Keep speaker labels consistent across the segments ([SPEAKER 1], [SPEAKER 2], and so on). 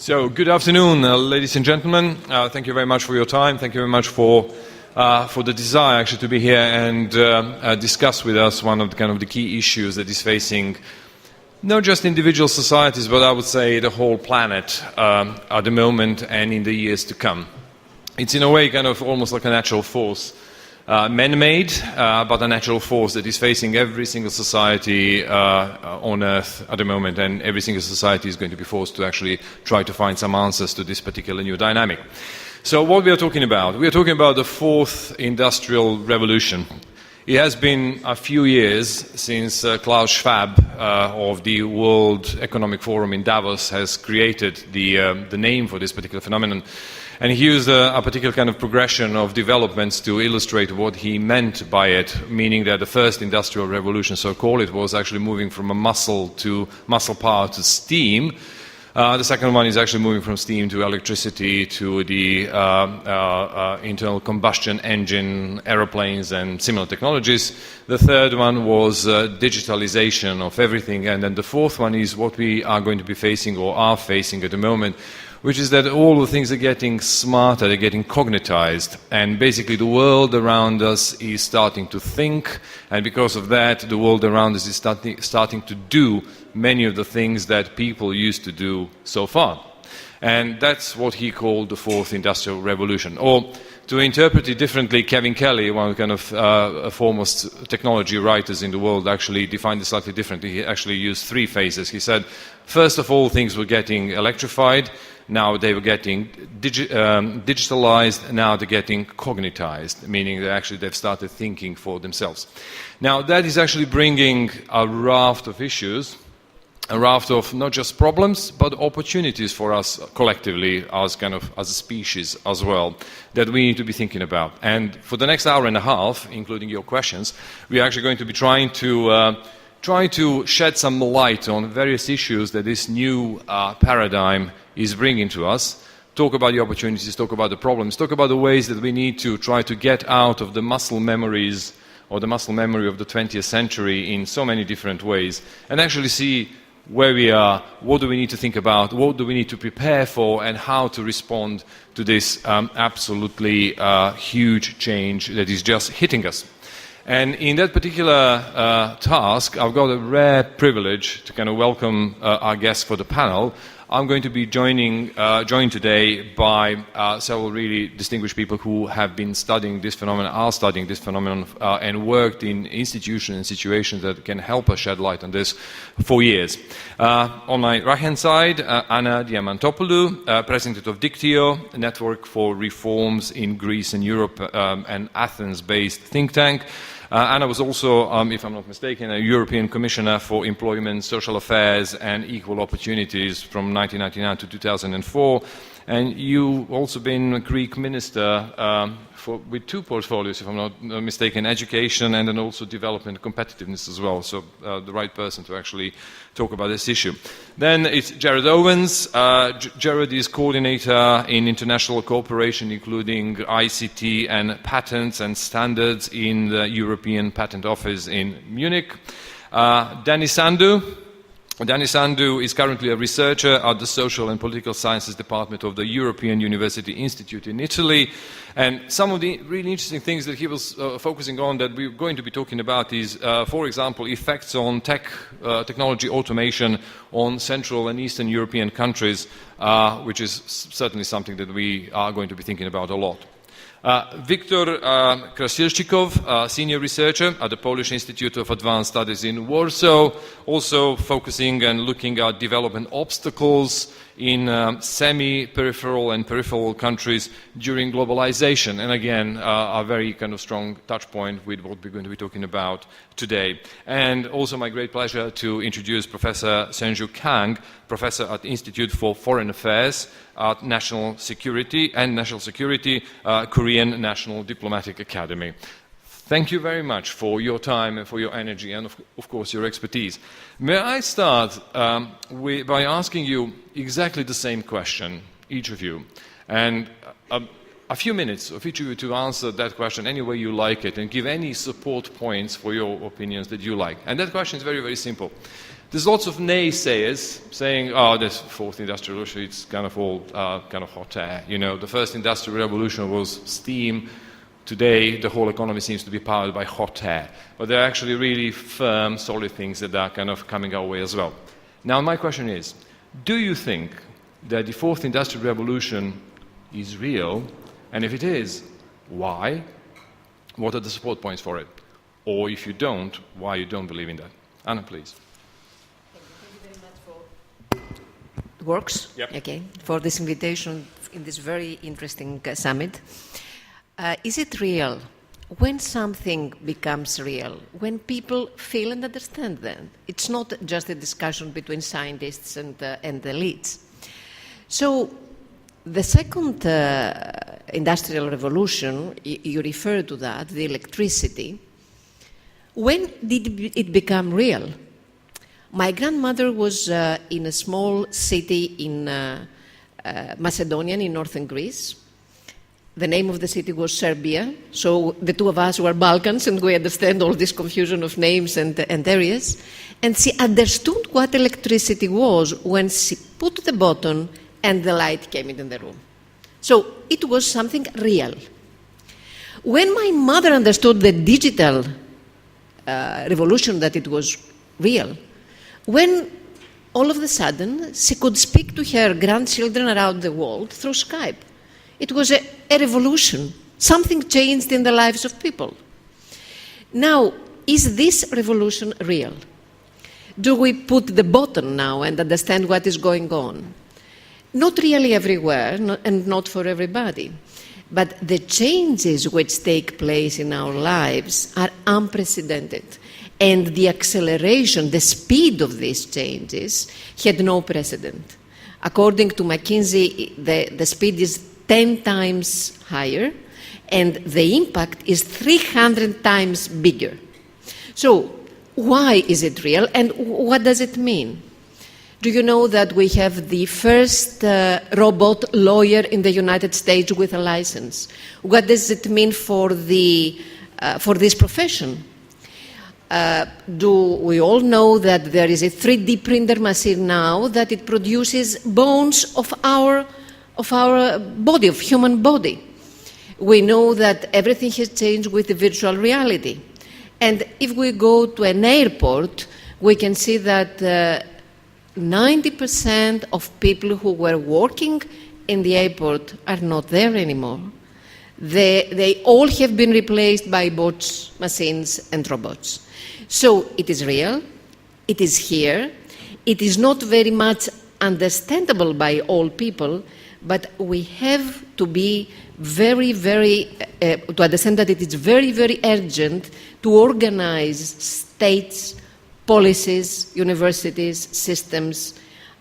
[SPEAKER 1] So, good afternoon, ladies and gentlemen. Thank you very much for your time. Thank you very much for the desire actually to be here and discuss with us one of the key issues that is facing not just individual societies, but I would say the whole planet at the moment and in the years to come. It's in a way almost like a natural force, man-made, but a natural force that is facing every single society on Earth at the moment, and every single society is going to be forced to actually try to find some answers to this particular new dynamic. So what we are talking about? We are talking about the fourth industrial revolution. It has been a few years since Klaus Schwab of the World Economic Forum in Davos has created the name for this particular phenomenon. And he used a particular kind of progression of developments to illustrate what he meant by it, meaning that the first industrial revolution, so-called, it was actually moving from a muscle power to steam. The second one is actually moving from steam to electricity to the internal combustion engine, aeroplanes and similar technologies. The third one was digitalization of everything. And then the fourth one is what we are going to be facing or are facing at the moment, which is that all the things are getting smarter, they're getting cognitized, and basically the world around us is starting to think, and because of that, the world around us is starting to do many of the things that people used to do so far. And that's what he called the fourth industrial revolution. Or, to interpret it differently, Kevin Kelly, one of the foremost technology writers in the world, actually defined it slightly differently. He actually used three phases. He said, first of all, things were getting electrified. Now they were getting digitalized, now they're getting cognitized, meaning that actually they've started thinking for themselves. Now that is actually bringing a raft of issues, a raft of not just problems, but opportunities for us collectively as a species as well, that we need to be thinking about. And for the next hour and a half, including your questions, we are actually going to be trying to shed some light on various issues that this new paradigm is bringing to us, talk about the opportunities, talk about the problems, talk about the ways that we need to try to get out of the muscle memories or the muscle memory of the 20th century in so many different ways, and actually see where we are, what do we need to think about, what do we need to prepare for, and how to respond to this absolutely huge change that is just hitting us. And in that particular task, I've got a rare privilege to welcome our guests for the panel. I'm going to be joined today by several really distinguished people who have been studying this phenomenon, are studying this phenomenon, and worked in institutions and situations that can help us shed light on this for years. On my right-hand side, Anna Diamantopoulou, President of DIKTIO, a network for reforms in Greece and Europe, an Athens-based think tank. Anna was also, if I'm not mistaken, a European Commissioner for Employment, Social Affairs and Equal Opportunities from 1999 to 2004. And you've also been a Greek minister with two portfolios, if I'm not mistaken, education and then also development and competitiveness as well. So the right person to actually talk about this issue. Then it's Gerard Owens. Gerard is coordinator in international cooperation, including ICT and patents and standards in the European Patent Office in Munich. Dani Sandu. Dani Sandu is currently a researcher at the Social and Political Sciences Department of the European University Institute in Italy. And some of the really interesting things that he was focusing on that we're going to be talking about is, for example, effects on technology automation on Central and Eastern European countries, which is certainly something that we are going to be thinking about a lot. Viktor Krasilshchikov, senior researcher at the Polish Institute of Advanced Studies in Warsaw, also focusing and looking at development obstacles in semi-peripheral and peripheral countries during globalization. And again, a very strong touch point with what we're going to be talking about today. And also my great pleasure to introduce Professor Seonjou Kang, professor at the Institute for Foreign Affairs at National Security, Korean National Diplomatic Academy. Thank you very much for your time and for your energy and, of course, your expertise. May I start by asking you exactly the same question, each of you, and a few minutes of each of you to answer that question any way you like it and give any support points for your opinions that you like. And that question is very, very simple. There's lots of naysayers saying, oh, this fourth industrial revolution, it's kind of all kind of hot air. You know, the first industrial revolution was steam. Today, the whole economy seems to be powered by hot air. But there are actually really firm, solid things that are kind of coming our way as well. Now, my question is, do you think that the fourth industrial revolution is real? And if it is, why? What are the support points for it? Or if you don't, why you don't believe in that? Anna, please.
[SPEAKER 2] Works,
[SPEAKER 1] yep.
[SPEAKER 2] Okay, for this invitation in this very interesting summit. Is it real? When something becomes real, when people feel and understand that, it's not just a discussion between scientists and the elites. So the second industrial revolution, you refer to that, the electricity, when did it become real? My grandmother was in a small city in Macedonia, in northern Greece. The name of the city was Serbia, so the two of us were Balkans, and we understand all this confusion of names and areas. And she understood what electricity was when she put the button and the light came into the room. So it was something real. When my mother understood the digital revolution, that it was real, when all of a sudden she could speak to her grandchildren around the world through Skype. It was a revolution. Something changed in the lives of people. Now, is this revolution real? Do we put the button now and understand what is going on? Not really everywhere, and not for everybody. But the changes which take place in our lives are unprecedented. And the acceleration, the speed of these changes had no precedent. According to McKinsey, the speed is 10 times higher, and the impact is 300 times bigger. So why is it real, and what does it mean? Do you know that we have the first robot lawyer in the United States with a license? What does it mean for this profession? Do we all know that there is a 3D printer machine now that it produces bones of our body, of human body? We know that everything has changed with the virtual reality. And if we go to an airport, we can see that 90% of people who were working in the airport are not there anymore. They all have been replaced by bots, machines, and robots. So it is real, it is here, it is not very much understandable by all people, but we have to be to understand that it is very, very urgent to organize states, policies, universities, systems.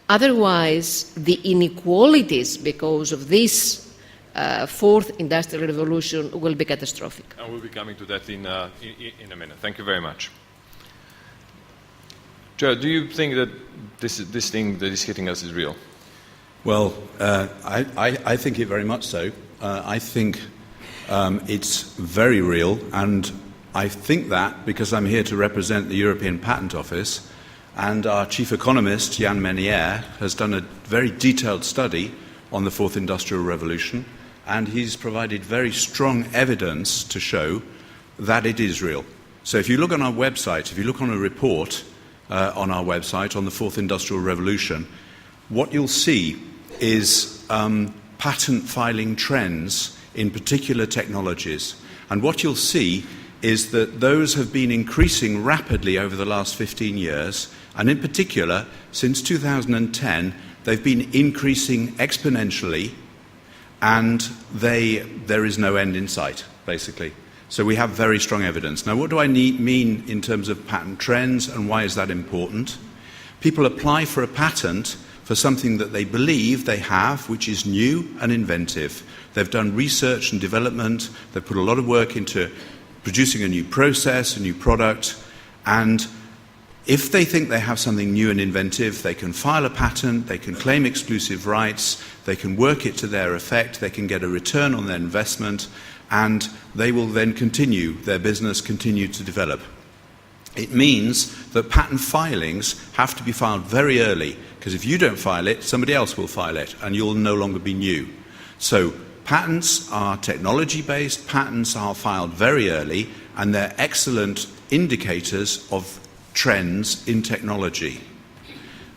[SPEAKER 2] Otherwise, the inequalities because of this fourth industrial revolution will be catastrophic.
[SPEAKER 1] And we'll be coming to that in a minute. Thank you very much. Gerard, do you think that this thing that is hitting us is real?
[SPEAKER 3] Well, I think it very much so. I think it's very real, and I think that because I'm here to represent the European Patent Office, and our chief economist, Jan Menier, has done a very detailed study on the fourth industrial revolution, and he's provided very strong evidence to show that it is real. So if you look on our website, if you look on a report on our website on the fourth industrial revolution, what you'll see is patent filing trends in particular technologies. And what you'll see is that those have been increasing rapidly over the last 15 years, and in particular, since 2010, they've been increasing exponentially, and there is no end in sight, basically. So we have very strong evidence. Now, what do I mean in terms of patent trends, and why is that important? People apply for a patent for something that they believe they have, which is new and inventive. They've done research and development, they've put a lot of work into producing a new process, a new product, and if they think they have something new and inventive, they can file a patent, they can claim exclusive rights, they can work it to their effect, they can get a return on their investment, and they will then continue, their business continue to develop. It means that patent filings have to be filed very early, because if you don't file it, somebody else will file it, and you'll no longer be new. So patents are technology-based, patents are filed very early, and they're excellent indicators of trends in technology.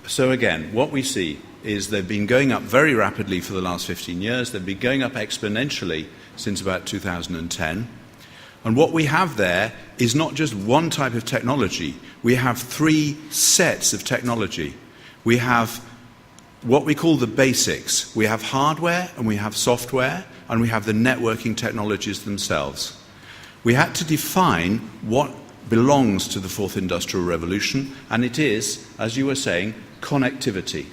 [SPEAKER 3] So again, what we see is they've been going up very rapidly for the last 15 years. They've been going up exponentially since about 2010. And what we have there is not just one type of technology. We have three sets of technology. We have what we call the basics. We have hardware, and we have software, and we have the networking technologies themselves. We had to define what belongs to the fourth industrial revolution, and it is, as you were saying, connectivity.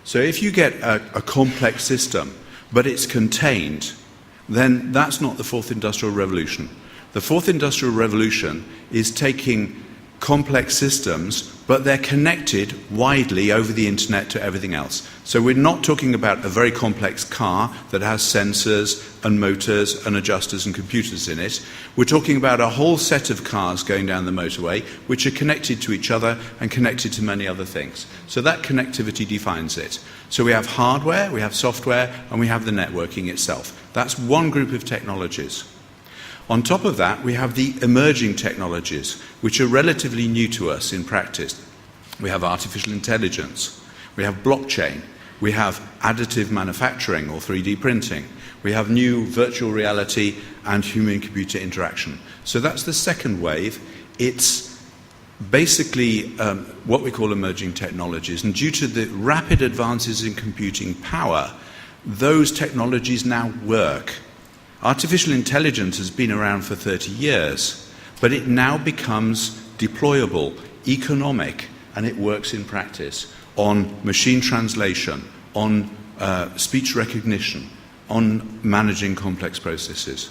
[SPEAKER 3] So if you get a complex system, but it's contained, then that's not the fourth industrial revolution. The fourth industrial revolution is taking complex systems, but they're connected widely over the internet to everything else. So we're not talking about a very complex car that has sensors and motors and adjusters and computers in it. We're talking about a whole set of cars going down the motorway which are connected to each other and connected to many other things. So that connectivity defines it. So we have hardware, we have software, and we have the networking itself. That's one group of technologies. On top of that, we have the emerging technologies, which are relatively new to us in practice. We have artificial intelligence, we have blockchain, we have additive manufacturing or 3D printing, we have new virtual reality and human-computer interaction. So that's the second wave. It's basically what we call emerging technologies, and due to the rapid advances in computing power, those technologies now work. Artificial intelligence has been around for 30 years, but it now becomes deployable, economic, and it works in practice on machine translation, on speech recognition, on managing complex processes.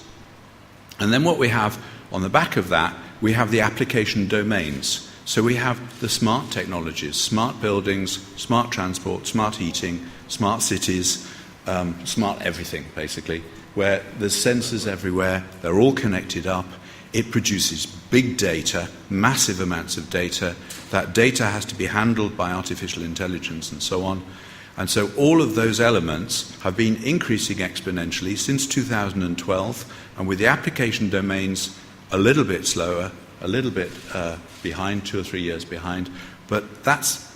[SPEAKER 3] And then what we have on the back of that, we have the application domains. So we have the smart technologies, smart buildings, smart transport, smart heating, smart cities, smart everything, basically, where there's sensors everywhere, they're all connected up, it produces big data, massive amounts of data. That data has to be handled by artificial intelligence and so on. And so all of those elements have been increasing exponentially since 2012, and with the application domains a little bit slower, a little bit behind, 2 or 3 years behind, but that's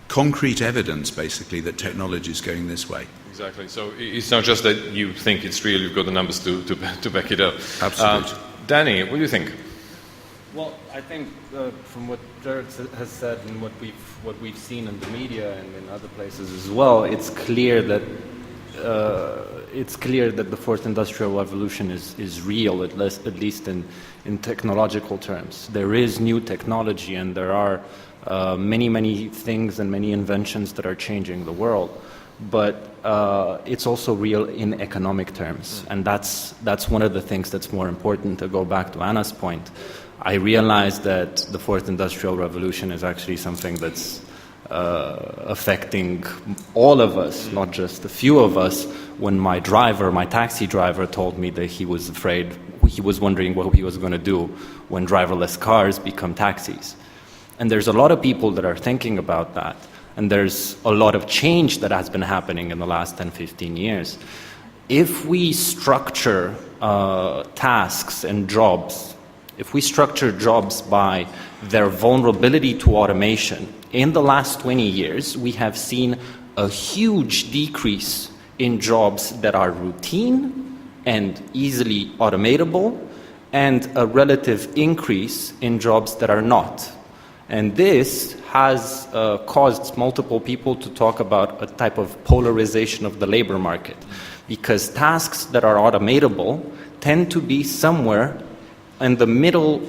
[SPEAKER 3] concrete evidence, basically, that technology is going this way.
[SPEAKER 1] Exactly. So it's not just that you think it's real, you've got the numbers to back it up.
[SPEAKER 3] Absolutely.
[SPEAKER 1] Danny, what do you think?
[SPEAKER 4] Well, I think from what Gerard has said and what we've seen in the media and in other places as well, it's clear that the fourth industrial revolution is real, at least in technological terms. There is new technology, and there are many things and many inventions that are changing the world. But it's also real in economic terms, and that's one of the things that's more important. To go back to Anna's point, I realized that the fourth industrial revolution is actually something that's affecting all of us, not just a few of us. When my taxi driver told me that he was afraid, he was wondering what he was going to do when driverless cars become taxis. And there's a lot of people that are thinking about that. And there's a lot of change that has been happening in the last 10, 15 years. If we structure tasks and jobs, if we structure jobs by their vulnerability to automation, in the last 20 years, we have seen a huge decrease in jobs that are routine and easily automatable, and a relative increase in jobs that are not. And this has caused multiple people to talk about a type of polarization of the labor market, because tasks that are automatable tend to be somewhere in the middle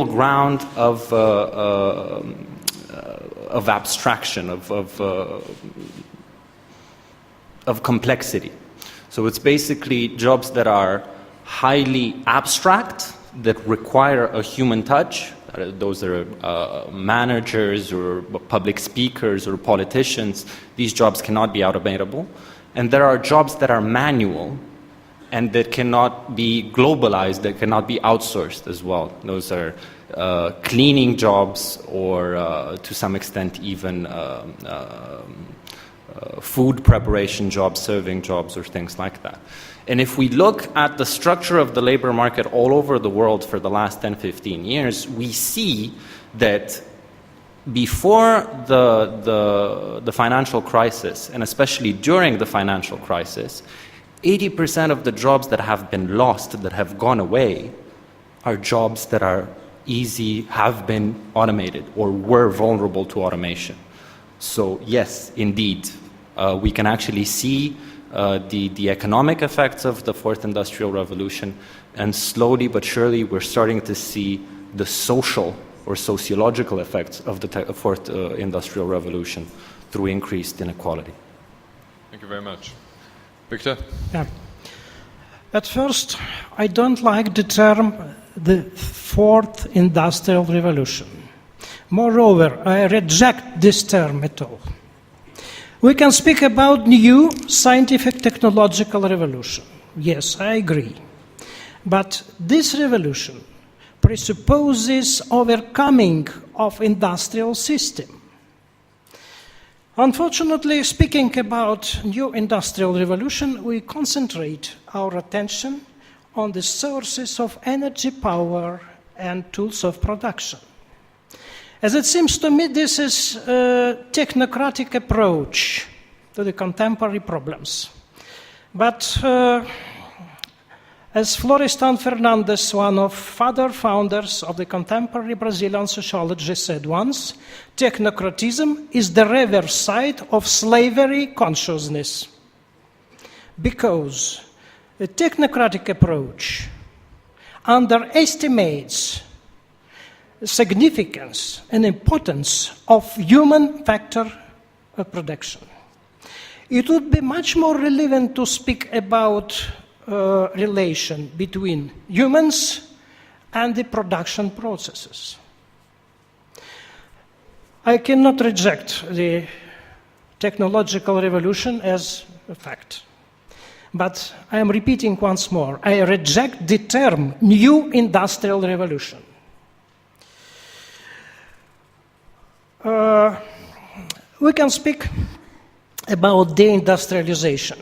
[SPEAKER 4] ground of abstraction, of complexity. So it's basically jobs that are highly abstract, that require a human touch. Those are managers or public speakers or politicians. These jobs cannot be automatable. And there are jobs that are manual, and that cannot be globalized, that cannot be outsourced as well. Those are cleaning jobs or to some extent even food preparation jobs, serving jobs or things like that. And if we look at the structure of the labor market all over the world for the last 10, 15 years, we see that before the financial crisis, and especially during the financial crisis, 80% of the jobs that have been lost, that have gone away, are jobs that are easy, have been automated, or were vulnerable to automation. So yes, indeed, we can actually see the economic effects of the fourth industrial revolution, and slowly but surely we're starting to see the social or sociological effects of the fourth industrial revolution through increased inequality.
[SPEAKER 1] Thank you very much. Victor?
[SPEAKER 5] Yeah. At first, I don't like the term the fourth industrial revolution. Moreover, I reject this term at all. We can speak about new scientific technological revolution. Yes, I agree. But this revolution presupposes overcoming of industrial system. Unfortunately, speaking about new industrial revolution, we concentrate our attention on the sources of energy, power, and tools of production. As it seems to me, this is a technocratic approach to the contemporary problems. But as Florestan Fernandes, one of founders of the contemporary Brazilian sociology, said once, technocratism is the reverse side of slavery consciousness. Because a technocratic approach underestimates the significance and importance of human factor of production. It would be much more relevant to speak about relation between humans and the production processes. I cannot reject the technological revolution as a fact. But I am repeating once more, I reject the term new industrial revolution. We can speak about deindustrialization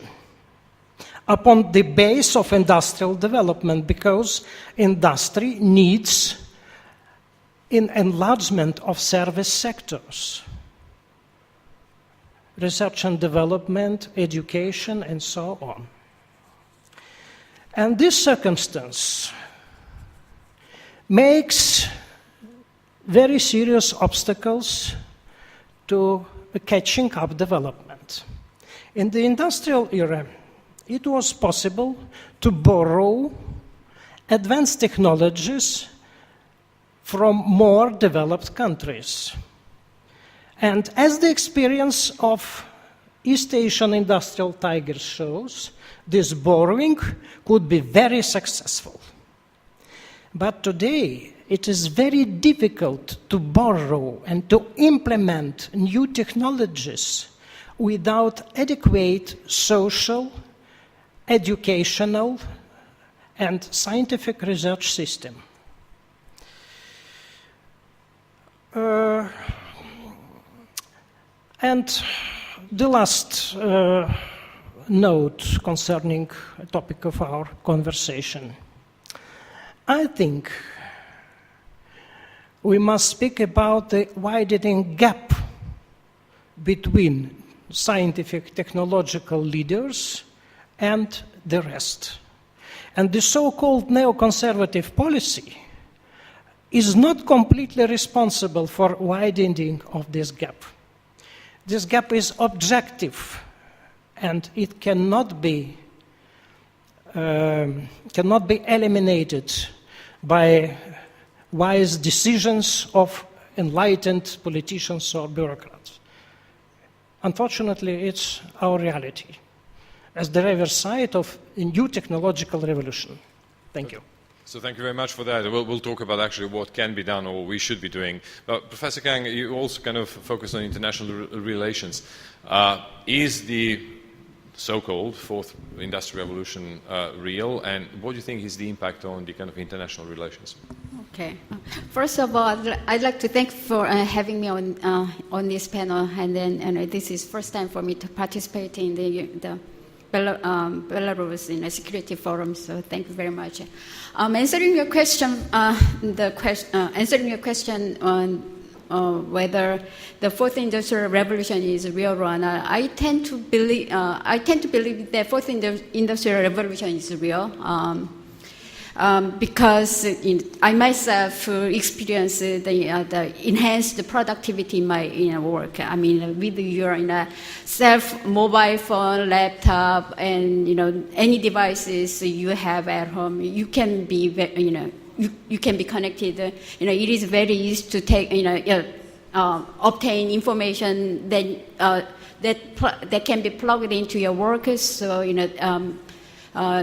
[SPEAKER 5] upon the base of industrial development, because industry needs an enlargement of service sectors, research and development, education, and so on. And this circumstance makes very serious obstacles to a catching up development. In the industrial era, it was possible to borrow advanced technologies from more developed countries. And as the experience of East Asian industrial tigers shows, this borrowing could be very successful. But today, it is very difficult to borrow and to implement new technologies without adequate social, educational, and scientific research system. And the last note concerning the topic of our conversation. I think we must speak about the widening gap between scientific technological leaders and the rest. And the so-called neoconservative policy is not completely responsible for widening of this gap. This gap is objective, and it cannot be eliminated by wise decisions of enlightened politicians or bureaucrats. Unfortunately, it's our reality, as the reverse side of a new technological revolution. Thank you.
[SPEAKER 1] So thank you very much for that. We'll talk about actually what can be done or what we should be doing. But Professor Kang, you also kind of focus on international relations. Is the so-called fourth industrial revolution real, and what do you think is the impact on the kind of international relations?
[SPEAKER 6] Okay. First of all, I'd like to thank for having me on this panel, and then this is first time for me to participate in the Belarus in a security forum. So thank you very much. Answering your question, answering your question on whether the fourth industrial revolution is real or not, I tend to believe that fourth industrial revolution is real. Because I myself experienced the enhanced productivity in my work. I mean, with your mobile phone, laptop, and any devices you have at home, you can be you can be connected. It is very easy to take obtain information that can be plugged into your work. So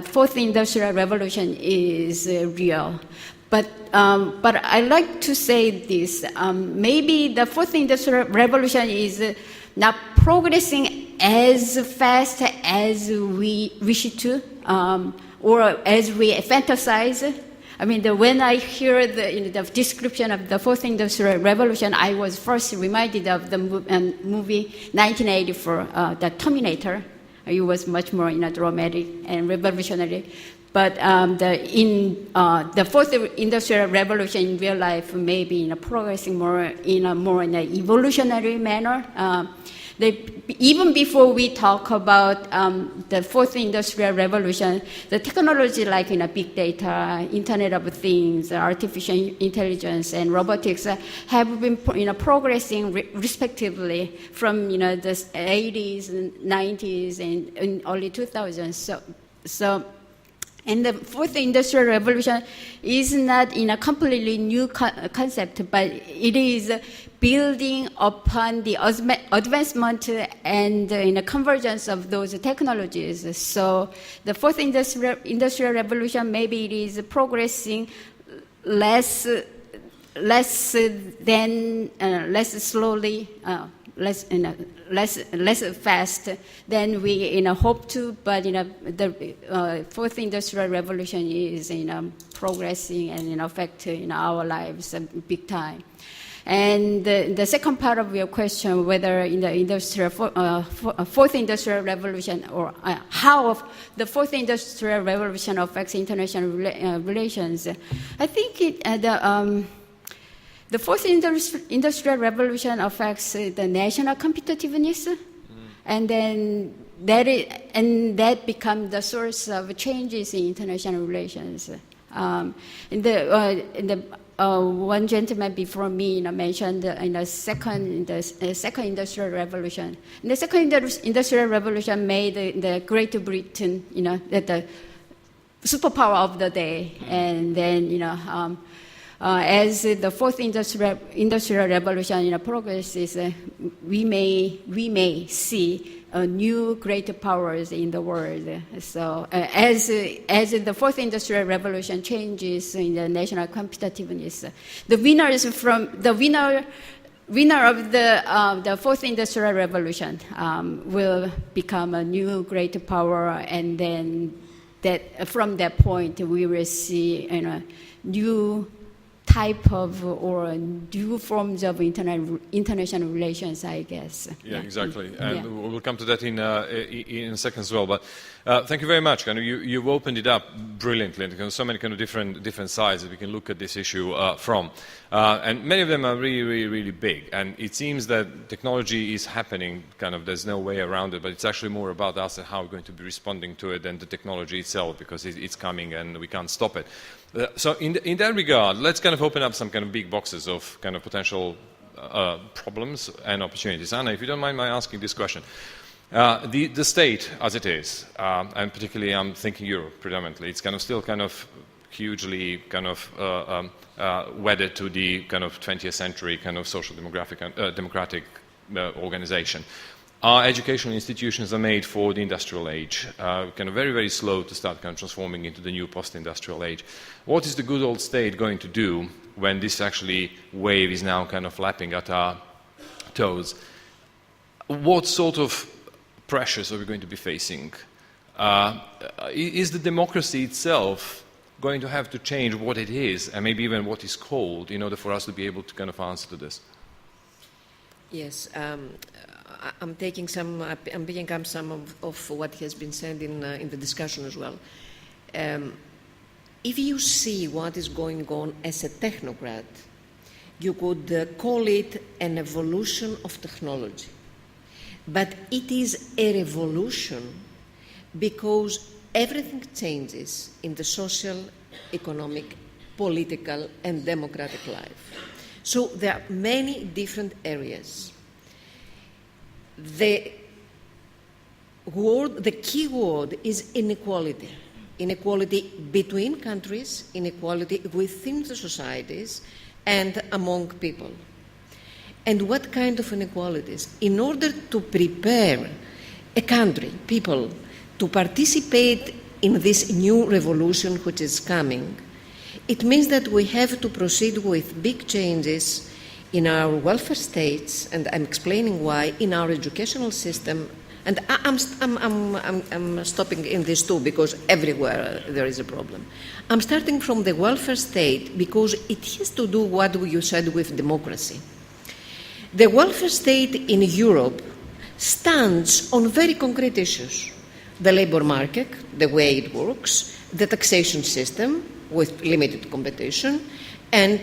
[SPEAKER 6] fourth industrial revolution is real, but I like to say this: maybe the fourth industrial revolution is not progressing as fast as we wish it to, or as we fantasize. I mean, when I hear the description of the fourth industrial revolution, I was first reminded of the movie 1984, The Terminator. It was much more dramatic and revolutionary. But the fourth industrial revolution in real life may be progressing more in an evolutionary manner. Even before we talk about the fourth industrial revolution, the technology like big data, Internet of Things, artificial intelligence, and robotics have been progressing respectively from the 80s and 90s and early 2000s. And the fourth industrial revolution is not in a completely new concept, but it is building upon the advancement and convergence of those technologies. So the fourth industrial revolution, maybe it is progressing less slowly, less fast than we hope to, but the fourth industrial revolution is progressing and in effect in our lives big time. And the second part of your question, whether in the fourth industrial revolution or how the fourth industrial revolution affects international relations, I think the fourth industrial revolution affects the national competitiveness, and then that becomes the source of changes in international relations. One gentleman before me mentioned in the second industrial revolution. In the second industrial revolution made the Great Britain, the superpower of the day, and then as the fourth industrial revolution progresses, we may see new great powers in the world. So as the fourth industrial revolution changes in the national competitiveness, the winner of the fourth industrial revolution will become a new great power, and then from that point we will see new type of or new forms of international relations, I guess.
[SPEAKER 1] Yeah, exactly. And we'll come to that in a second as well. But thank you very much. You've opened it up brilliantly. There's so many different sides that we can look at this issue from. And many of them are really, really, really big. And it seems that technology is happening, there's no way around it, but it's actually more about us and how we're going to be responding to it than the technology itself, because it's coming and we can't stop it. So in that regard, let's open up some big boxes of potential problems and opportunities. Anna, if you don't mind my asking this question. The state as it is, and particularly I'm thinking Europe predominantly, it's still hugely wedded to the 20th century social democratic organization. Our educational institutions are made for the industrial age, very, very slow to start transforming into the new post-industrial age. What is the good old state going to do when this wave is now lapping at our toes? What sort of pressures are we going to be facing? Is the democracy itself going to have to change what it is, and maybe even what it's called, in order for us to be able to kind of answer to this?
[SPEAKER 2] Yes, I'm picking up some of what has been said in the discussion as well. If you see what is going on as a technocrat, you could call it an evolution of technology. But it is a revolution because everything changes in the social, economic, political, and democratic life. So there are many different areas. The key word is inequality. Inequality between countries, inequality within the societies, and among people. And what kind of inequalities? In order to prepare a country, people, to participate in this new revolution which is coming, it means that we have to proceed with big changes in our welfare states, and I'm explaining why, in our educational system. And I'm stopping in this too, because everywhere there is a problem. I'm starting from the welfare state because it has to do what you said with democracy. The welfare state in Europe stands on very concrete issues. The labor market, the way it works, the taxation system with limited competition, and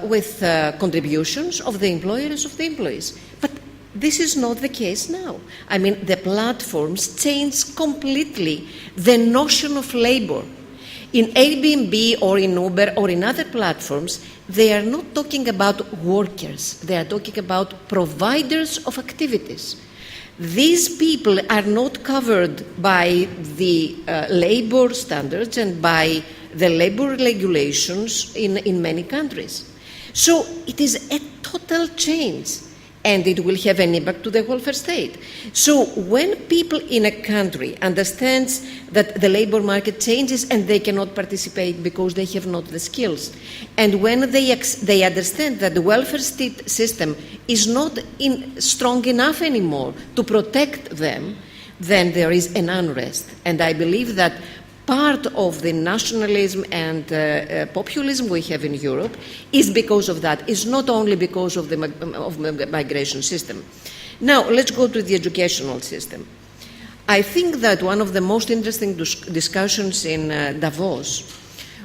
[SPEAKER 2] with contributions of the employers of the employees. But this is not the case now. I mean, the platforms change completely the notion of labor. In Airbnb or in Uber or in other platforms, they are not talking about workers. They are talking about providers of activities. These people are not covered by the labor standards and by the labor regulations in many countries. So it is a total change. And it will have an impact to the welfare state. So when people in a country understand that the labor market changes and they cannot participate because they have not the skills, and when they understand that the welfare state system is not strong enough anymore to protect them, then there is an unrest. And I believe that part of the nationalism and populism we have in Europe is because of that. It's not only because of the migration system. Now, let's go to the educational system. I think that one of the most interesting discussions in Davos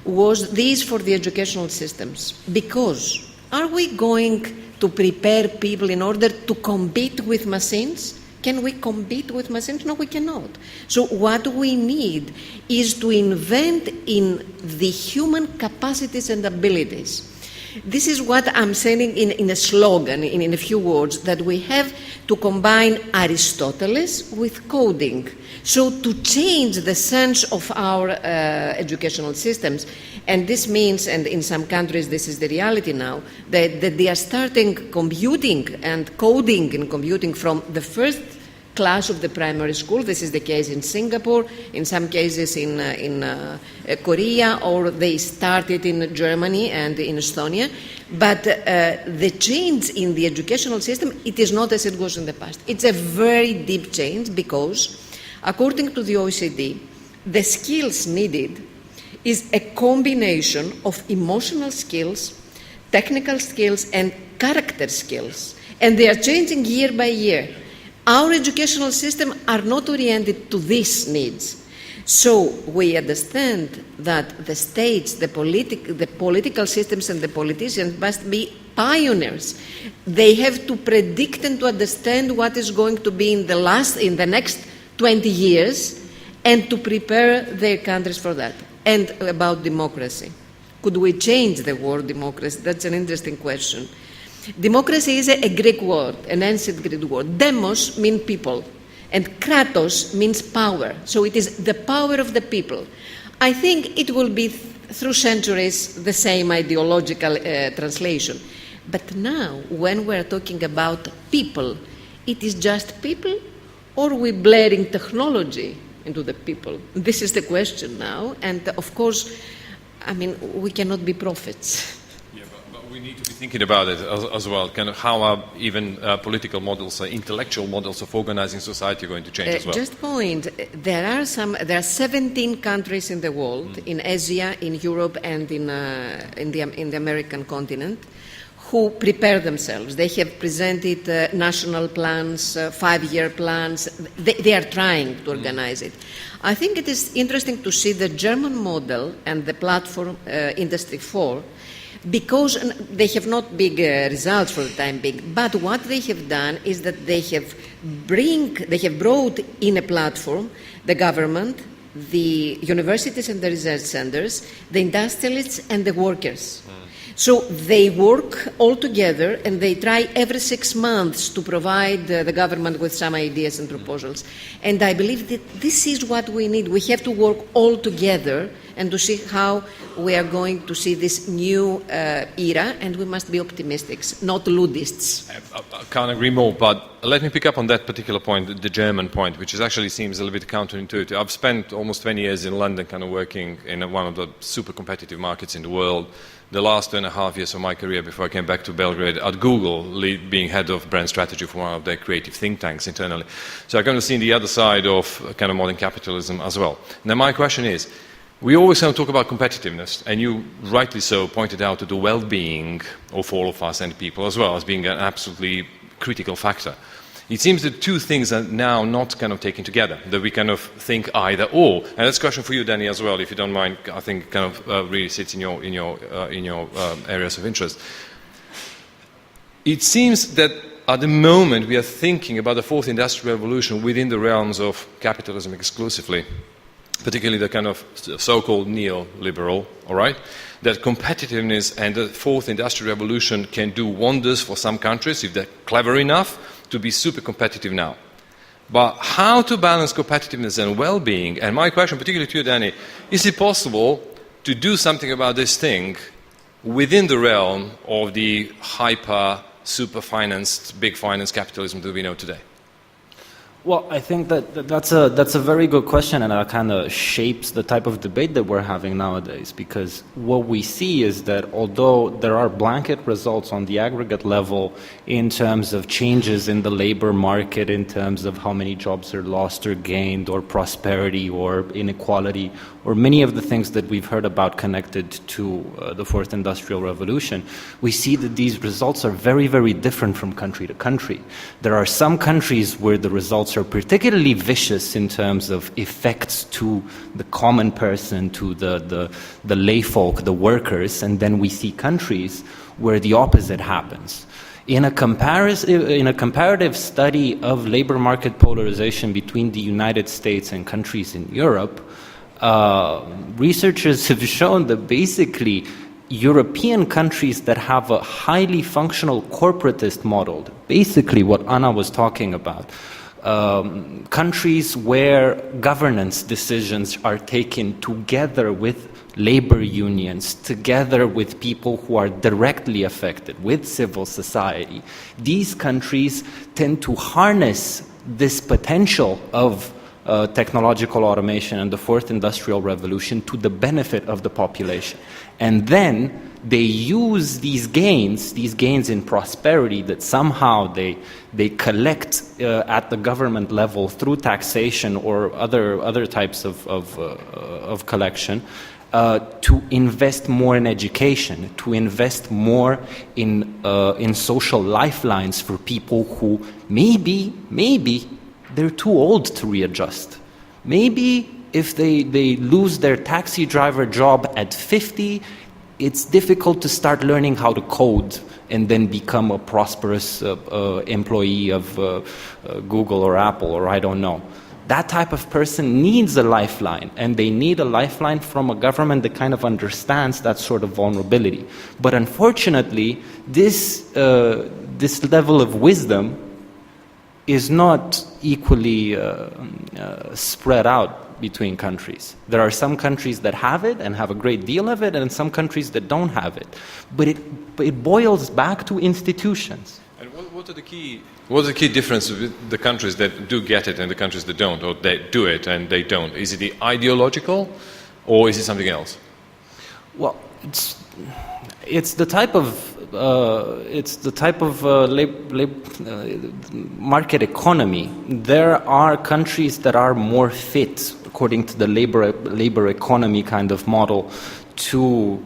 [SPEAKER 2] was this for the educational systems. Because are we going to prepare people in order to compete with machines? Can we compete with machines? No, we cannot. So what we need is to invent in the human capacities and abilities. This is what I'm saying in a slogan, in a few words, that we have to combine Aristoteles with coding. So to change the sense of our educational systems, and this means, and in some countries this is the reality now, that they are starting computing and coding and computing from the first class of the primary school. This is the case in Singapore, in some cases in Korea, or they started in Germany and in Estonia. But the change in the educational system, it is not as it was in the past. It's a very deep change because, according to the OECD, the skills needed is a combination of emotional skills, technical skills, and character skills. And they are changing year by year. Our educational system are not oriented to these needs. So we understand that the states, the political systems and the politicians must be pioneers. They have to predict and to understand what is going to be in the next 20 years and to prepare their countries for that. And about democracy. Could we change the word democracy? That's an interesting question. Democracy is a Greek word, an ancient Greek word. Demos means people, and kratos means power. So it is the power of the people. I think it will be through centuries the same ideological translation. But now, when we're talking about people, it is just people, or are we blending technology into the people? This is the question now, and of course, I mean, we cannot be prophets.
[SPEAKER 1] Yeah, but we need to be thinking about it as well. Kind of how are even political models, intellectual models of organizing society going to change as well?
[SPEAKER 2] Just point, there are 17 countries in the world, in Asia, in Europe, and in the American continent, who prepare themselves. They have presented national plans, 5-year plans. They are trying to organize it. I think it is interesting to see the German model and the platform Industry 4, because they have not big results for the time being, but what they have done is that they have brought in a platform the government, the universities and the research centers, the industrialists and the workers. So they work all together and they try every 6 months to provide the government with some ideas and proposals. And I believe that this is what we need. We have to work all together and to see how we are going to see this new era, and we must be optimists, not ludists.
[SPEAKER 1] I can't agree more, but let me pick up on that particular point, the German point, which actually seems a little bit counterintuitive. I've spent almost 20 years in London kind of working in one of the super competitive markets in the world. The last 2.5 years of my career before I came back to Belgrade at Google, being head of brand strategy for one of their creative think tanks internally. So I kind of seen the other side of kind of modern capitalism as well. Now my question is, we always want to talk about competitiveness, and you rightly so pointed out to the well-being of all of us and people as well as being an absolutely critical factor. It seems that two things are now not kind of taken together, that we kind of think either or. And that's a question for you, Dani, as well, if you don't mind. I think kind of really sits in your areas of interest. It seems that at the moment we are thinking about the fourth industrial revolution within the realms of capitalism exclusively, particularly the kind of so-called neoliberal, all right? That competitiveness and the fourth industrial revolution can do wonders for some countries if they're clever enough to be super competitive now. But how to balance competitiveness and well-being, and my question particularly to you, Dani, is it possible to do something about this thing within the realm of the hyper, super-financed, big finance capitalism that we know today?
[SPEAKER 4] Well, I think that's a very good question, and that kind of shapes the type of debate that we're having nowadays, because what we see is that although there are blanket results on the aggregate level in terms of changes in the labor market, in terms of how many jobs are lost or gained, or prosperity or inequality, or many of the things that we've heard about connected to the fourth industrial revolution, we see that these results are very, very different from country to country. There are some countries where the results are particularly vicious in terms of effects to the common person, to the lay folk, the workers, and then we see countries where the opposite happens. In a comparative study of labor market polarization between the United States and countries in Europe, researchers have shown that basically European countries that have a highly functional corporatist model, basically what Anna was talking about, countries where governance decisions are taken together with labor unions, together with people who are directly affected, with civil society, these countries tend to harness this potential of technological automation and the fourth industrial revolution to the benefit of the population. And then they use these gains in prosperity that somehow they collect at the government level through taxation or other types of collection, to invest more in education, to invest more in social lifelines for people who maybe they're too old to readjust. Maybe if they lose their taxi driver job at 50, it's difficult to start learning how to code and then become a prosperous employee of Google or Apple or I don't know. That type of person needs a lifeline, and they need a lifeline from a government that kind of understands that sort of vulnerability. But unfortunately, this level of wisdom is not equally spread out between countries. There are some countries that have it and have a great deal of it, and some countries that don't have it. But it boils back to institutions.
[SPEAKER 1] And what are the key differences with the countries that do get it and the countries that don't, or they do it and they don't? Is it the ideological, or is it something else?
[SPEAKER 4] Well, it's the type of it's the type of market economy. There are countries that are more fit, according to the labor economy kind of model, to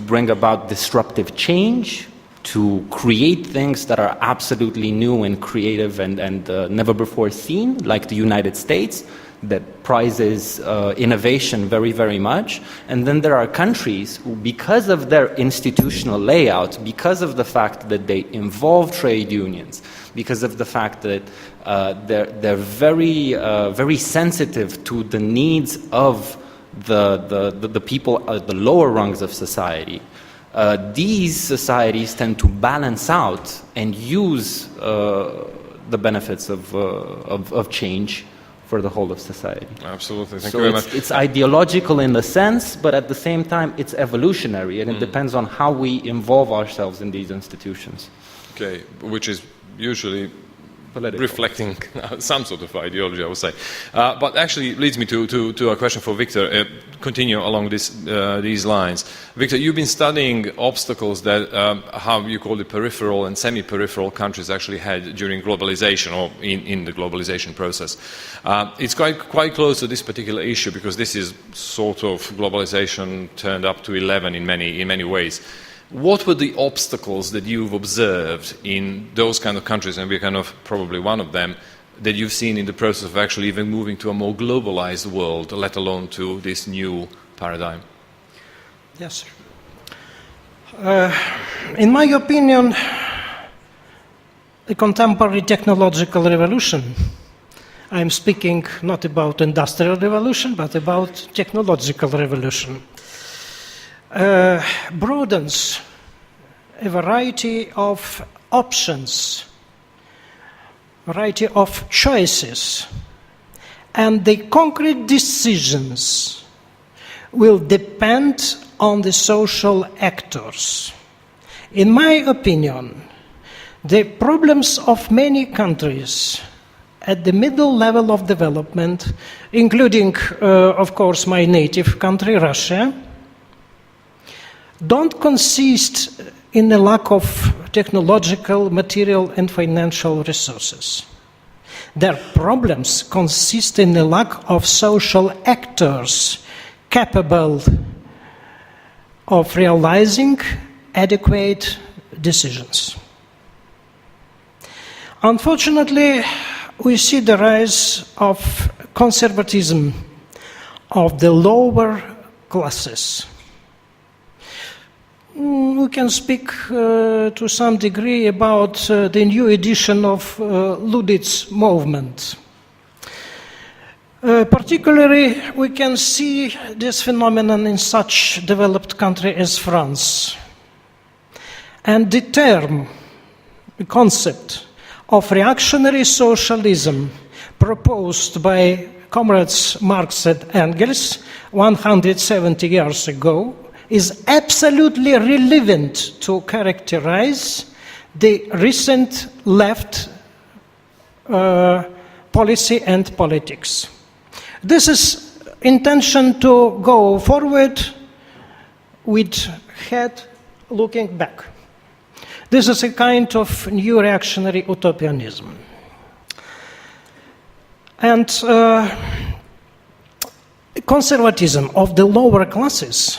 [SPEAKER 4] bring about disruptive change, to create things that are absolutely new and creative and never before seen, like the United States, that prizes innovation very, very much. And then there are countries who, because of their institutional layout, because of the fact that they involve trade unions, because of the fact that they're very, very sensitive to the needs of the people at the lower rungs of society, these societies tend to balance out and use the benefits of change for the whole of society.
[SPEAKER 1] Absolutely, thank you very much.
[SPEAKER 4] It's ideological in the sense, but at the same time it's evolutionary, and it depends on how we involve ourselves in these institutions.
[SPEAKER 1] Okay, which is usually
[SPEAKER 4] Political.
[SPEAKER 1] Reflecting some sort of ideology, I would say. But actually leads me to a question for Victor. Continue along these lines. Victor, you've been studying obstacles that, how you call it, peripheral and semi-peripheral countries actually had during globalization or in the globalization process. It's quite close to this particular issue because this is sort of globalization turned up to 11 in many ways. What were the obstacles that you've observed in those kind of countries, and we're kind of probably one of them, that you've seen in the process of actually even moving to a more globalized world, let alone to this new paradigm?
[SPEAKER 5] Yes, sir. In my opinion, the contemporary technological revolution, I'm speaking not about industrial revolution, but about technological revolution, broadens a variety of options, variety of choices, and the concrete decisions will depend on the social actors. In my opinion, the problems of many countries at the middle level of development, including, of course, my native country, Russia, don't consist in a lack of technological, material, and financial resources. Their problems consist in a lack of social actors capable of realizing adequate decisions. Unfortunately, we see the rise of conservatism of the lower classes. We can speak to some degree about the new edition of Ludit's movement. Particularly, we can see this phenomenon in such developed country as France. And the term, the concept of reactionary socialism proposed by comrades Marx and Engels 170 years ago is absolutely relevant to characterize the recent left policy and politics. This is intention to go forward with head looking back. This is a kind of new reactionary utopianism. And conservatism of the lower classes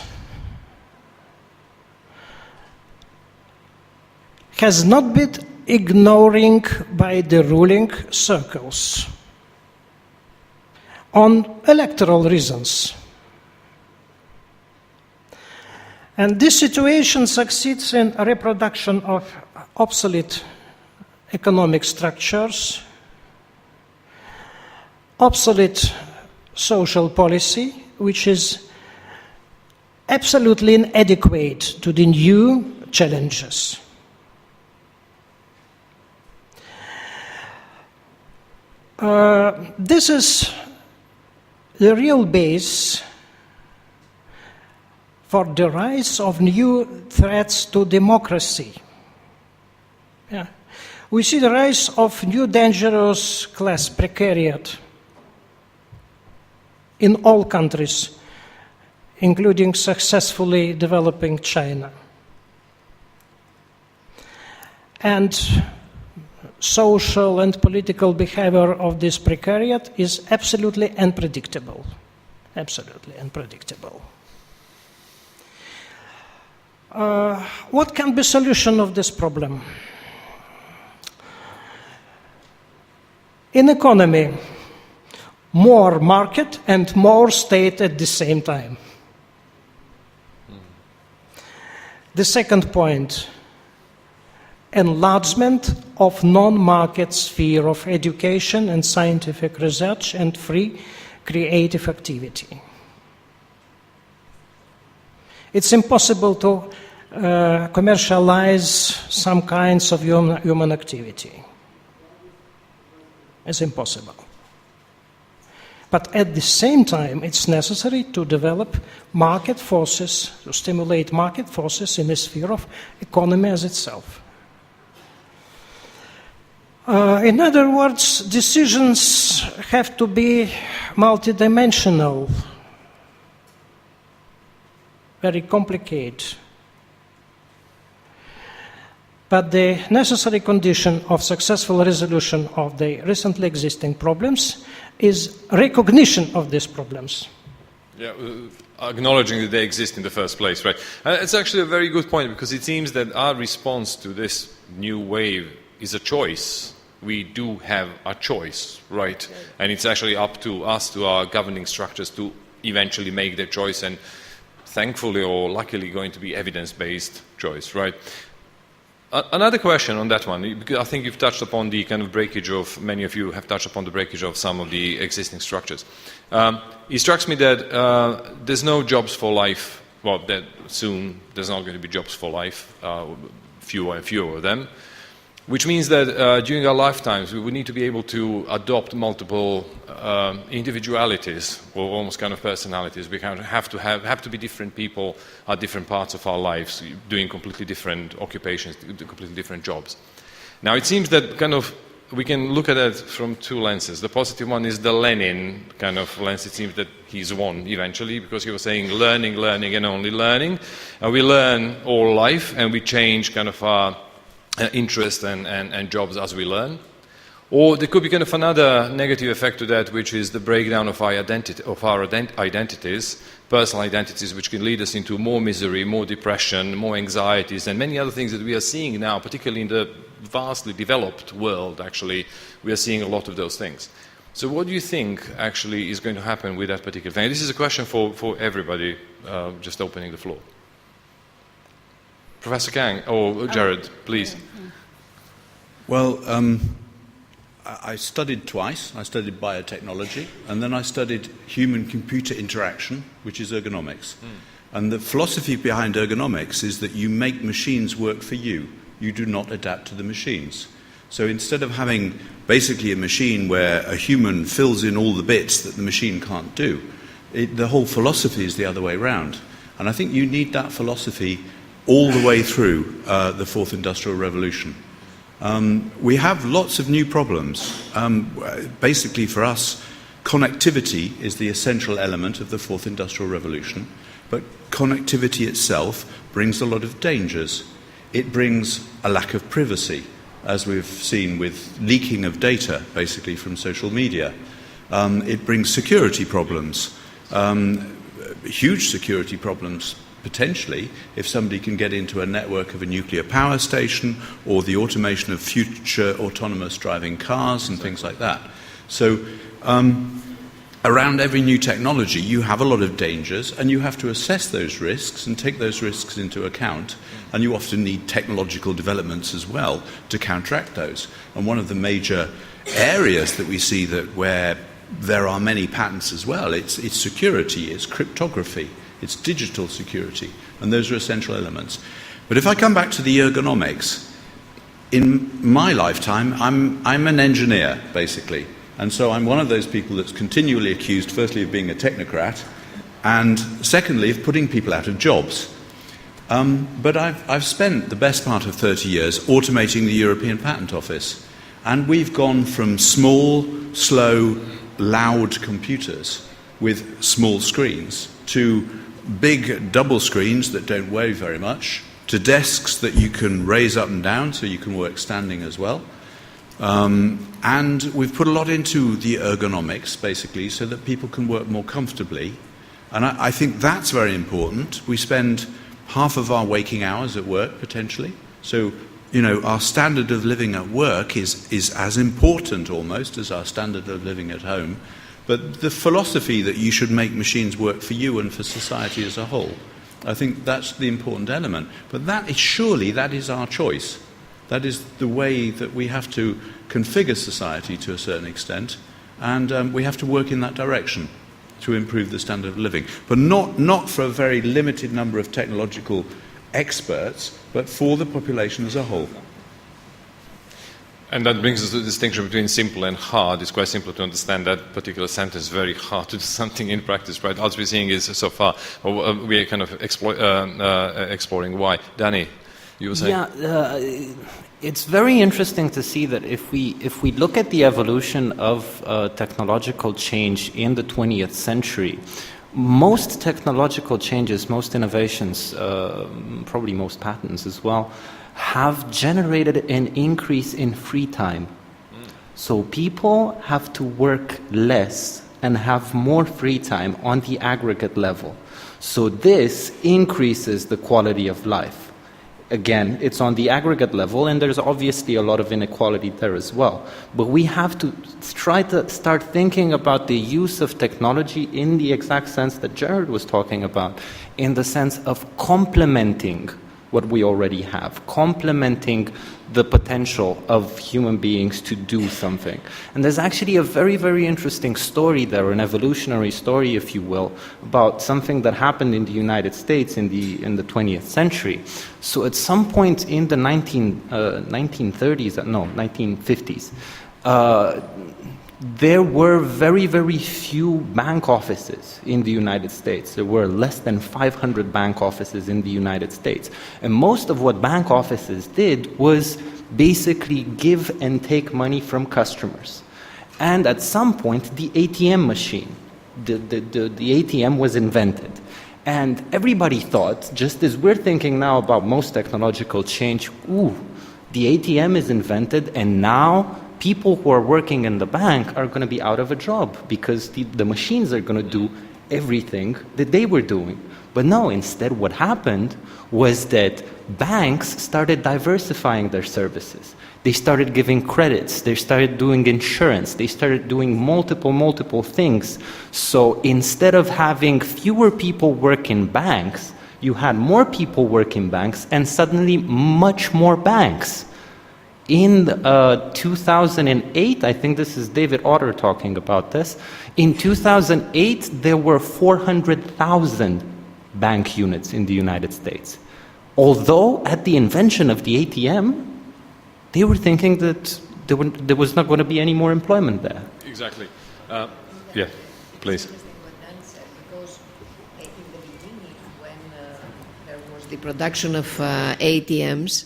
[SPEAKER 5] has not been ignoring by the ruling circles on electoral reasons. And this situation succeeds in a reproduction of obsolete economic structures, obsolete social policy, which is absolutely inadequate to the new challenges. This is the real base for the rise of new threats to democracy. Yeah. We see the rise of new dangerous class precariat in all countries, including successfully developing China. and social and political behavior of this precariat is absolutely unpredictable. Absolutely unpredictable. What can be solution of this problem? In economy, more market and more state at the same time. The second point, enlargement of non-market sphere of education and scientific research and free creative activity. It's impossible to commercialize some kinds of human activity. It's impossible. But at the same time, it's necessary to develop market forces, to stimulate market forces in the sphere of economy as itself. In other words, decisions have to be multidimensional, very complicated. But the necessary condition of successful resolution of the recently existing problems is recognition of these problems.
[SPEAKER 1] Yeah, acknowledging that they exist in the first place, right? It's actually a very good point, because it seems that our response to this new wave is a choice. We do have a choice, right? And it's actually up to us, to our governing structures, to eventually make their choice, and thankfully or luckily going to be evidence-based choice, right? Another question on that one, because I think you've touched upon the kind of breakage of, many of you have touched upon the breakage of some of the existing structures. It strikes me that there's no jobs for life, well, that soon there's not going to be jobs for life, fewer and fewer of them, which means that during our lifetimes we would need to be able to adopt multiple individualities, or almost kind of personalities. We kind of have to be different people at different parts of our lives, doing completely different occupations, completely different jobs. Now it seems that kind of we can look at it from two lenses. The positive one is the Lenin kind of lens. It seems that he's won eventually, because he was saying learning, learning and only learning. And we learn all life, and we change kind of our interest and jobs as we learn. Or there could be kind of another negative effect to that, which is the breakdown of our identities, personal identities, which can lead us into more misery, more depression, more anxieties, and many other things that we are seeing now, particularly in the vastly developed world. Actually, we are seeing a lot of those things. So what do you think actually is going to happen with that particular thing? This is a question for everybody, just opening the floor. Professor Kang, or Gerard, please.
[SPEAKER 3] Well, I studied twice. I studied biotechnology, and then I studied human-computer interaction, which is ergonomics. And the philosophy behind ergonomics is that you make machines work for you. You do not adapt to the machines. So instead of having basically a machine where a human fills in all the bits that the machine can't do, the whole philosophy is the other way around. And I think you need that philosophy all the way through the Fourth Industrial Revolution. We have lots of new problems. Basically for us, connectivity is the essential element of the Fourth Industrial Revolution, but connectivity itself brings a lot of dangers. It brings a lack of privacy, as we've seen with leaking of data, basically from social media. It brings security problems, huge security problems, potentially, if somebody can get into a network of a nuclear power station, or the automation of future autonomous driving cars and things like that. So around every new technology you have a lot of dangers, and you have to assess those risks and take those risks into account, and you often need technological developments as well to counteract those. And one of the major areas that we see that where there are many patents as well, it's security, it's cryptography, it's digital security, and those are essential elements. But if I come back to the ergonomics, in my lifetime, I'm an engineer, basically. And so I'm one of those people that's continually accused, firstly, of being a technocrat, and secondly, of putting people out of jobs. But I've spent the best part of 30 years automating the European Patent Office. And we've gone from small, slow, loud computers with small screens to big double screens that don't weigh very much, to desks that you can raise up and down so you can work standing as well. And we've put a lot into the ergonomics, basically, so that people can work more comfortably. And I think that's very important. We spend half of our waking hours at work, potentially. So, you know, our standard of living at work is as important, almost, as our standard of living at home. But the philosophy that you should make machines work for you and for society as a whole, I think that's the important element. But that is our choice. That is the way that we have to configure society to a certain extent, and we have to work in that direction to improve the standard of living. But not for a very limited number of technological experts, but for the population as a whole.
[SPEAKER 1] And that brings us to the distinction between simple and hard. It's quite simple to understand that particular sentence, very hard to do something in practice, right? All we're seeing is so far, we are kind of exploring why. Dani, you were saying?
[SPEAKER 4] Yeah, it's very interesting to see that if we look at the evolution of technological change in the 20th century, most technological changes, most innovations, probably most patents as well, have generated an increase in free time. So people have to work less and have more free time on the aggregate level. So this increases the quality of life. Again, it's on the aggregate level, and there's obviously a lot of inequality there as well. But we have to try to start thinking about the use of technology in the exact sense that Gerard was talking about, in the sense of complementing what we already have, complementing the potential of human beings to do something. And there's actually a very, very interesting story there, an evolutionary story, if you will, about something that happened in the United States in the 20th century. So at some point in the 1950s, there were very, very few bank offices in the United States. There were less than 500 bank offices in the United States. And most of what bank offices did was basically give and take money from customers. And at some point, the ATM machine, the ATM was invented. And everybody thought, just as we're thinking now about most technological change, the ATM is invented, and now people who are working in the bank are going to be out of a job because the machines are going to do everything that they were doing. But no, instead what happened was that banks started diversifying their services. They started giving credits, they started doing insurance, they started doing multiple things. So instead of having fewer people work in banks, you had more people work in banks and suddenly much more banks. In 2008, I think this is David Otter talking about this, in 2008 there were 400,000 bank units in the United States. Although at the invention of the ATM, they were thinking that there was not going to be any more employment there.
[SPEAKER 1] Exactly. Yeah, please.
[SPEAKER 2] Because in the beginning, when there was the production of ATMs,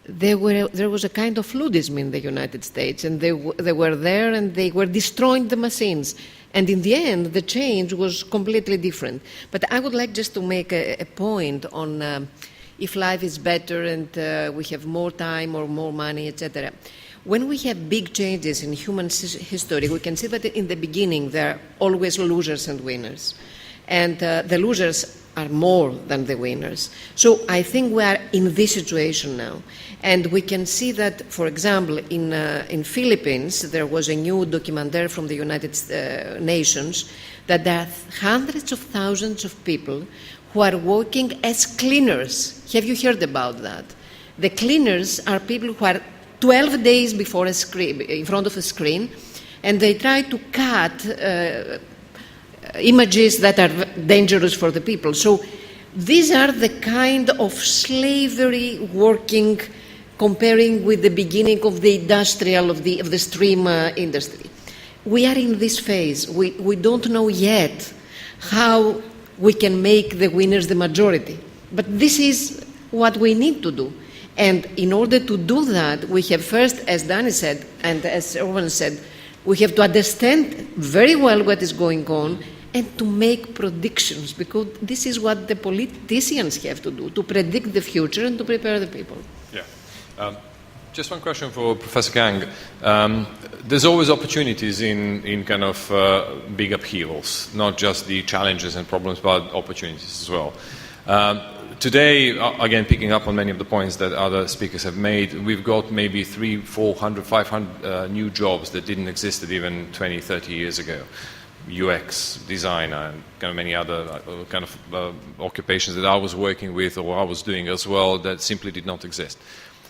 [SPEAKER 2] there was a kind of floodism in the United States, and they were there and they were destroying the machines. And in the end, the change was completely different. But I would like just to make a point on if life is better and we have more time or more money, etc. When we have big changes in human history, we can see that in the beginning there are always losers and winners. And the losers are more than the winners. So I think we are in this situation now. And we can see that, for example, in Philippines, there was a new documentary from the United Nations that there are hundreds of thousands of people who are working as cleaners. Have you heard about that? The cleaners are people who are 12 days before a screen, in front of a screen, and they try to cut images that are dangerous for the people. So these are the kind of slavery working, comparing with the beginning of the industrial, of the stream industry. We are in this phase. We don't know yet how we can make the winners the majority. But this is what we need to do. And in order to do that, we have first, as Dani said, and as Owens said, we have to understand very well what is going on and to make predictions, because this is what the politicians have to do, to predict the future and to prepare the people.
[SPEAKER 1] Yeah. Just one question for Professor Kang. There's always opportunities in kind of big upheavals, not just the challenges and problems, but opportunities as well. Today, again, picking up on many of the points that other speakers have made, we've got maybe 300, 400, 500 new jobs that didn't exist even 20, 30 years ago. UX, designer, and kind of many other kind of occupations that I was working with or I was doing as well that simply did not exist.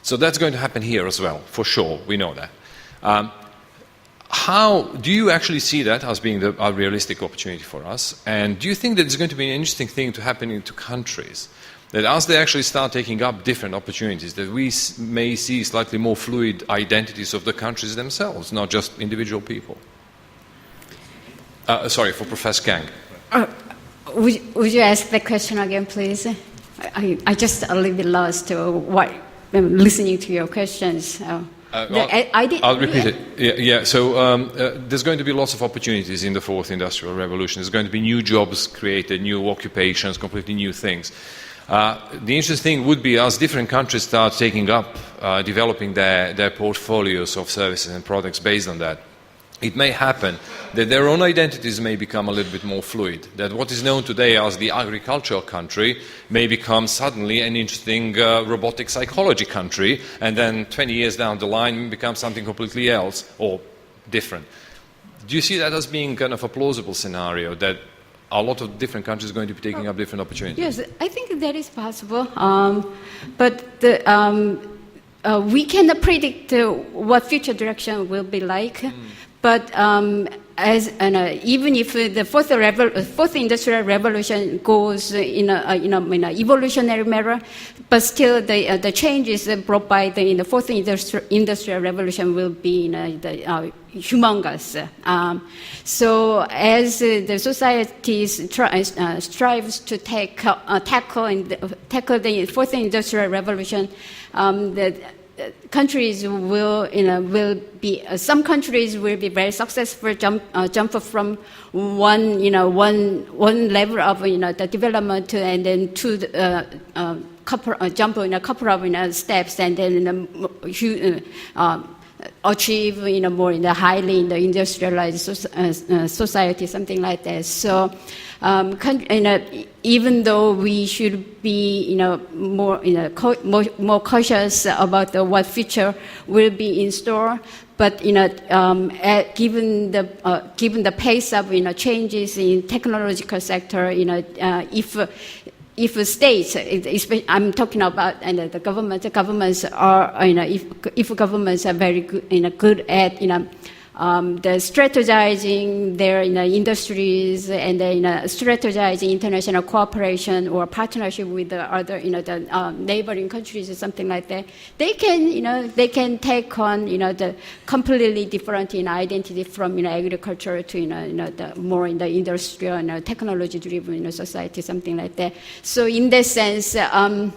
[SPEAKER 1] So that's going to happen here as well, for sure, we know that. How do you actually see that as being a realistic opportunity for us? And do you think that it's going to be an interesting thing to happen into countries, that as they actually start taking up different opportunities, that we may see slightly more fluid identities of the countries themselves, not just individual people? Sorry, for Professor Kang.
[SPEAKER 6] Would you ask the question again, please? I just a little bit lost listening to your questions.
[SPEAKER 1] I'll repeat it. Yeah. So there's going to be lots of opportunities in the fourth industrial revolution. There's going to be new jobs created, new occupations, completely new things. The interesting thing would be as different countries start taking up, developing their portfolios of services and products based on that, it may happen that their own identities may become a little bit more fluid, that what is known today as the agricultural country may become suddenly an interesting robotic psychology country, and then 20 years down the line may become something completely else or different. Do you see that as being kind of a plausible scenario, that a lot of different countries are going to be taking up different opportunities?
[SPEAKER 6] Yes, I think that is possible. But we cannot predict what future direction will be like. But even if the fourth industrial revolution goes in an evolutionary manner, but still the changes brought by the fourth industrial revolution will be humongous. So as the society strives to tackle the fourth industrial revolution, countries will be some countries will be very successful jump from one level of the development and then to jump in a couple of steps and then achieve more in the highly industrialized society, something like that. So even though we should be more cautious about what future will be in store, but given the pace of changes in technological sector, if states, I'm talking about the governments are, if governments are very good at the strategizing their industries and strategizing international cooperation or partnership with the other the neighboring countries or something like that, they can take on the completely different identity from agriculture to the more in the industrial and technology driven society, something like that. So in that sense, the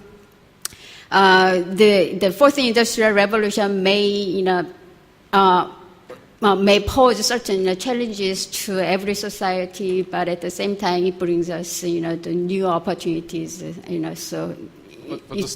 [SPEAKER 6] fourth industrial revolution may pose certain challenges to every society, but at the same time it brings us the new opportunities. So.
[SPEAKER 1] But to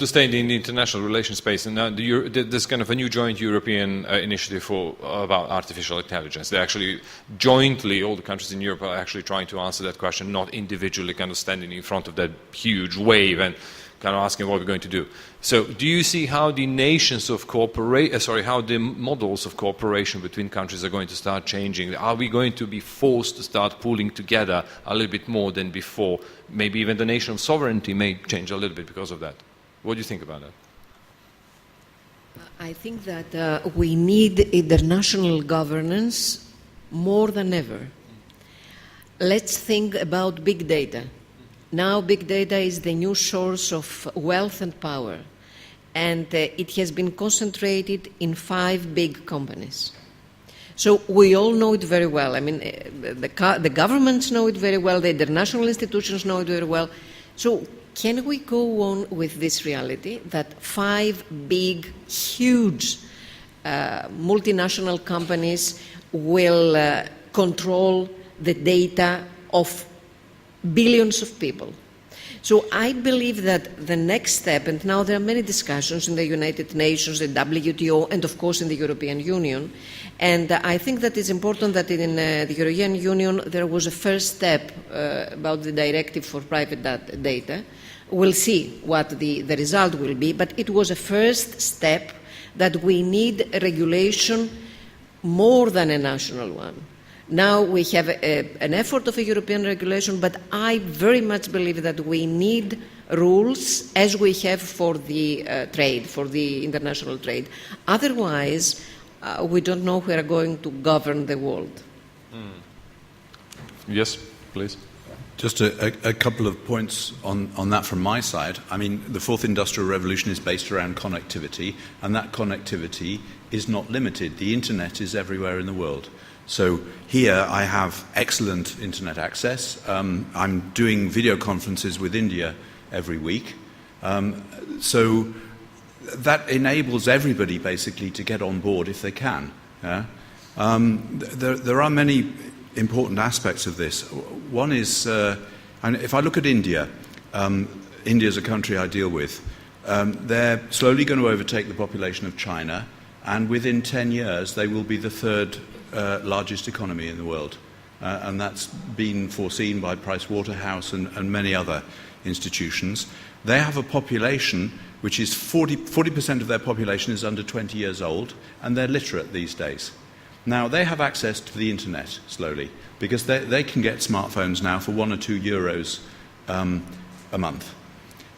[SPEAKER 1] stay in the international relations space, and now there's kind of a new joint European initiative about artificial intelligence. They actually jointly, all the countries in Europe are actually trying to answer that question, not individually kind of standing in front of that huge wave and kind of asking what we're going to do. So do you see how the nations of how the models of cooperation between countries are going to start changing? Are we going to be forced to start pulling together a little bit more than before? Maybe even the nation of sovereignty may change a little bit because of that. What do you think about that?
[SPEAKER 2] I think that we need international governance more than ever. Let's think about big data. Now big data is the new source of wealth and power, and it has been concentrated in 5 big companies. So we all know it very well. I mean, the governments know it very well, the international institutions know it very well. So can we go on with this reality that 5 big, huge multinational companies will control the data of billions of people. So I believe that the next step, and now there are many discussions in the United Nations, the WTO, and of course in the European Union, and I think that it's important that in the European Union there was a first step about the directive for private data. We'll see what the result will be, but it was a first step that we need a regulation more than a national one. Now we have an effort of a European regulation, but I very much believe that we need rules as we have for the trade, for the international trade. Otherwise, we don't know who are going to govern the world.
[SPEAKER 1] Yes, please.
[SPEAKER 3] Just a couple of points on that from my side. I mean, the fourth industrial revolution is based around connectivity, and that connectivity is not limited. The internet is everywhere in the world. So here I have excellent internet access. I'm doing video conferences with India every week. So that enables everybody basically to get on board if they can. Yeah? There are many important aspects of this. One is, and if I look at India, India is a country I deal with. They're slowly going to overtake the population of China, and within 10 years they will be the third largest economy in the world. And that's been foreseen by Pricewaterhouse and many other institutions. They have a population which is 40% of their population is under 20 years old, and they're literate these days. Now, they have access to the internet slowly, because they can get smartphones now for 1 or 2 euros a month.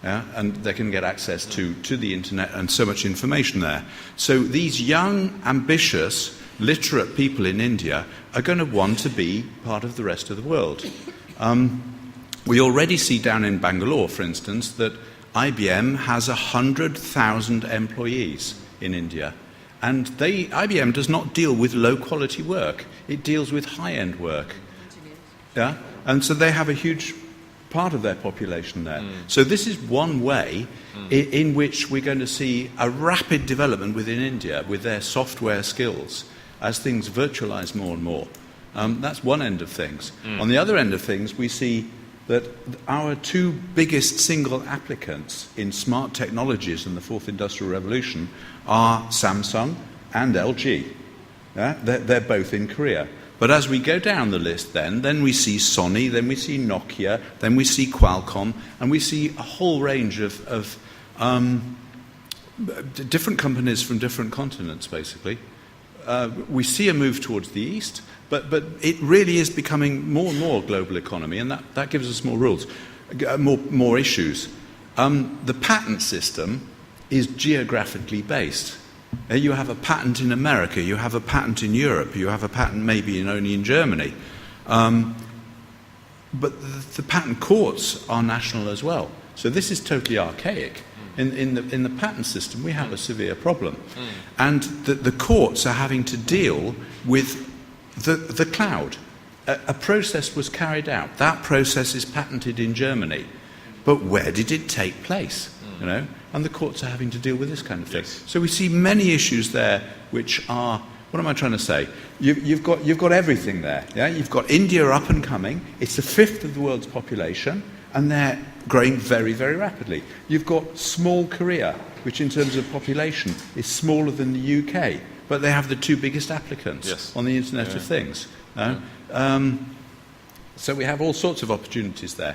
[SPEAKER 3] Yeah? And they can get access to the internet and so much information there. So these young, ambitious, literate people in India are going to want to be part of the rest of the world. We already see down in Bangalore, for instance, that IBM has 100,000 employees in India. And IBM does not deal with low-quality work. It deals with high-end work. Yeah? And so they have a huge part of their population there. So this is one way in which we're going to see a rapid development within India with their software skills as things virtualize more and more. That's one end of things. On the other end of things, we see that our two biggest single applicants in smart technologies in the fourth industrial revolution are Samsung and LG. Yeah? They're both in Korea. But as we go down the list then we see Sony, then we see Nokia, then we see Qualcomm, and we see a whole range of different companies from different continents, basically. We see a move towards the east, but it really is becoming more and more a global economy, and that gives us more rules, more issues. The patent system is geographically based. You have a patent in America, you have a patent in Europe, you have a patent maybe only in Germany. But the patent courts are national as well. So this is totally archaic. In the patent system, we have a severe problem. And the courts are having to deal with the cloud. A process was carried out. That process is patented in Germany. But where did it take place? You know? And the courts are having to deal with this kind of thing. Yes. So we see many issues there which are, what am I trying to say? You've got everything there. Yeah? You've got India up and coming. It's a fifth of the world's population, and they're growing very, very rapidly. You've got small Korea, which in terms of population is smaller than the UK, but they have the two biggest applicants on the Internet of Things. So we have all sorts of opportunities there.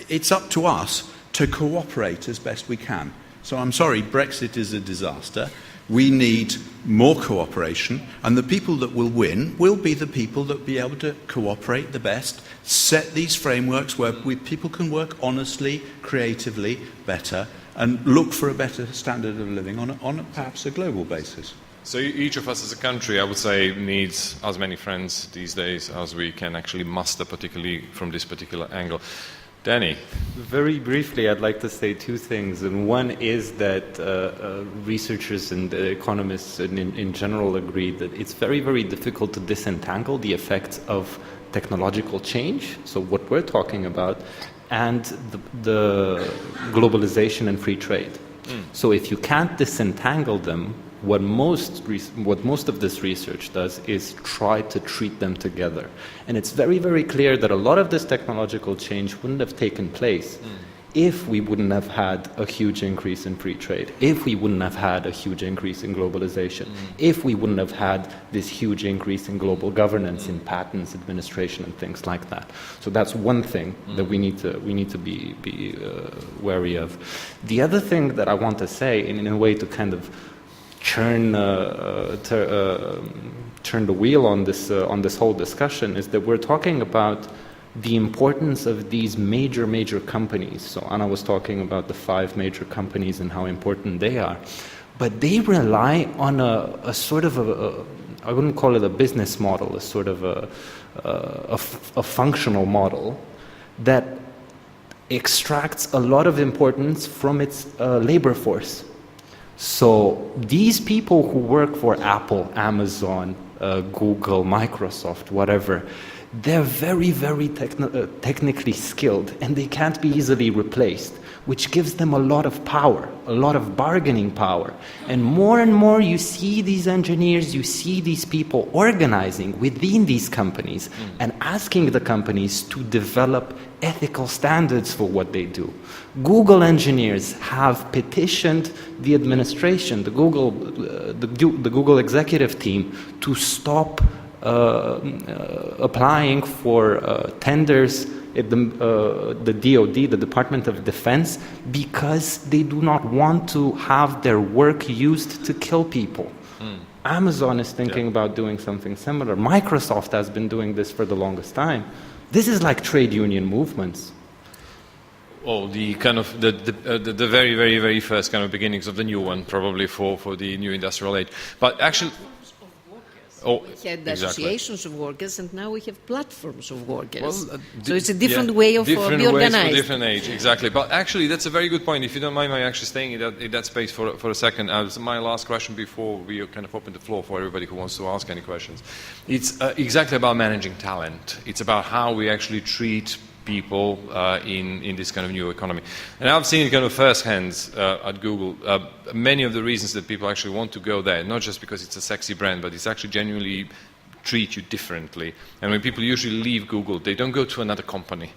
[SPEAKER 3] It's up to us to cooperate as best we can. So I'm sorry, Brexit is a disaster. We need more cooperation, and the people that will win will be the people that will be able to cooperate the best, set these frameworks where people can work honestly, creatively, better, and look for a better standard of living on perhaps a global basis.
[SPEAKER 1] So each of us as a country, I would say, needs as many friends these days as we can actually muster, particularly from this particular angle. Dani.
[SPEAKER 4] Very briefly, I'd like to say two things. And one is that researchers and economists in general agree that it's very, very difficult to disentangle the effects of technological change, so what we're talking about, and the globalization and free trade. So if you can't disentangle them, what most of this research does is try to treat them together. And it's very, very clear that a lot of this technological change wouldn't have taken place if we wouldn't have had a huge increase in free trade, if we wouldn't have had a huge increase in globalization, if we wouldn't have had this huge increase in global governance, in patents, administration, and things like that. So that's one thing that we need to be wary of. The other thing that I want to say, in a way to kind of turn the wheel on this whole discussion, is that we're talking about the importance of these major companies. So Anna was talking about the 5 major companies and how important they are. But they rely on a sort of I wouldn't call it a business model, a sort of a functional model that extracts a lot of importance from its labor force. So these people who work for Apple, Amazon, Google, Microsoft, whatever, they're very, very technically skilled, and they can't be easily replaced, which gives them a lot of power, a lot of bargaining power. And more you see these engineers, you see these people organizing within these companies and asking the companies to develop ethical standards for what they do. Google engineers have petitioned the administration, the Google executive team, to stop applying for tenders at the DoD, the Department of Defense, because they do not want to have their work used to kill people. Amazon is thinking about doing something similar. Microsoft has been doing this for the longest time. This is like trade union movements.
[SPEAKER 1] Oh, the kind of the very, very, very first kind of beginnings of the new one, probably for the new industrial age. But actually,
[SPEAKER 2] we had associations of workers, and now we have platforms of workers. So it's a different way of being organized.
[SPEAKER 1] Different age, exactly. But actually, that's a very good point. If you don't mind my actually staying in that space for a second, as my last question before we kind of open the floor for everybody who wants to ask any questions. It's exactly about managing talent. It's about how we actually treat people in this kind of new economy. And I've seen it kind of firsthand at Google. Many of the reasons that people actually want to go there, not just because it's a sexy brand, but it's actually genuinely treat you differently. And when people usually leave Google, they don't go to another company.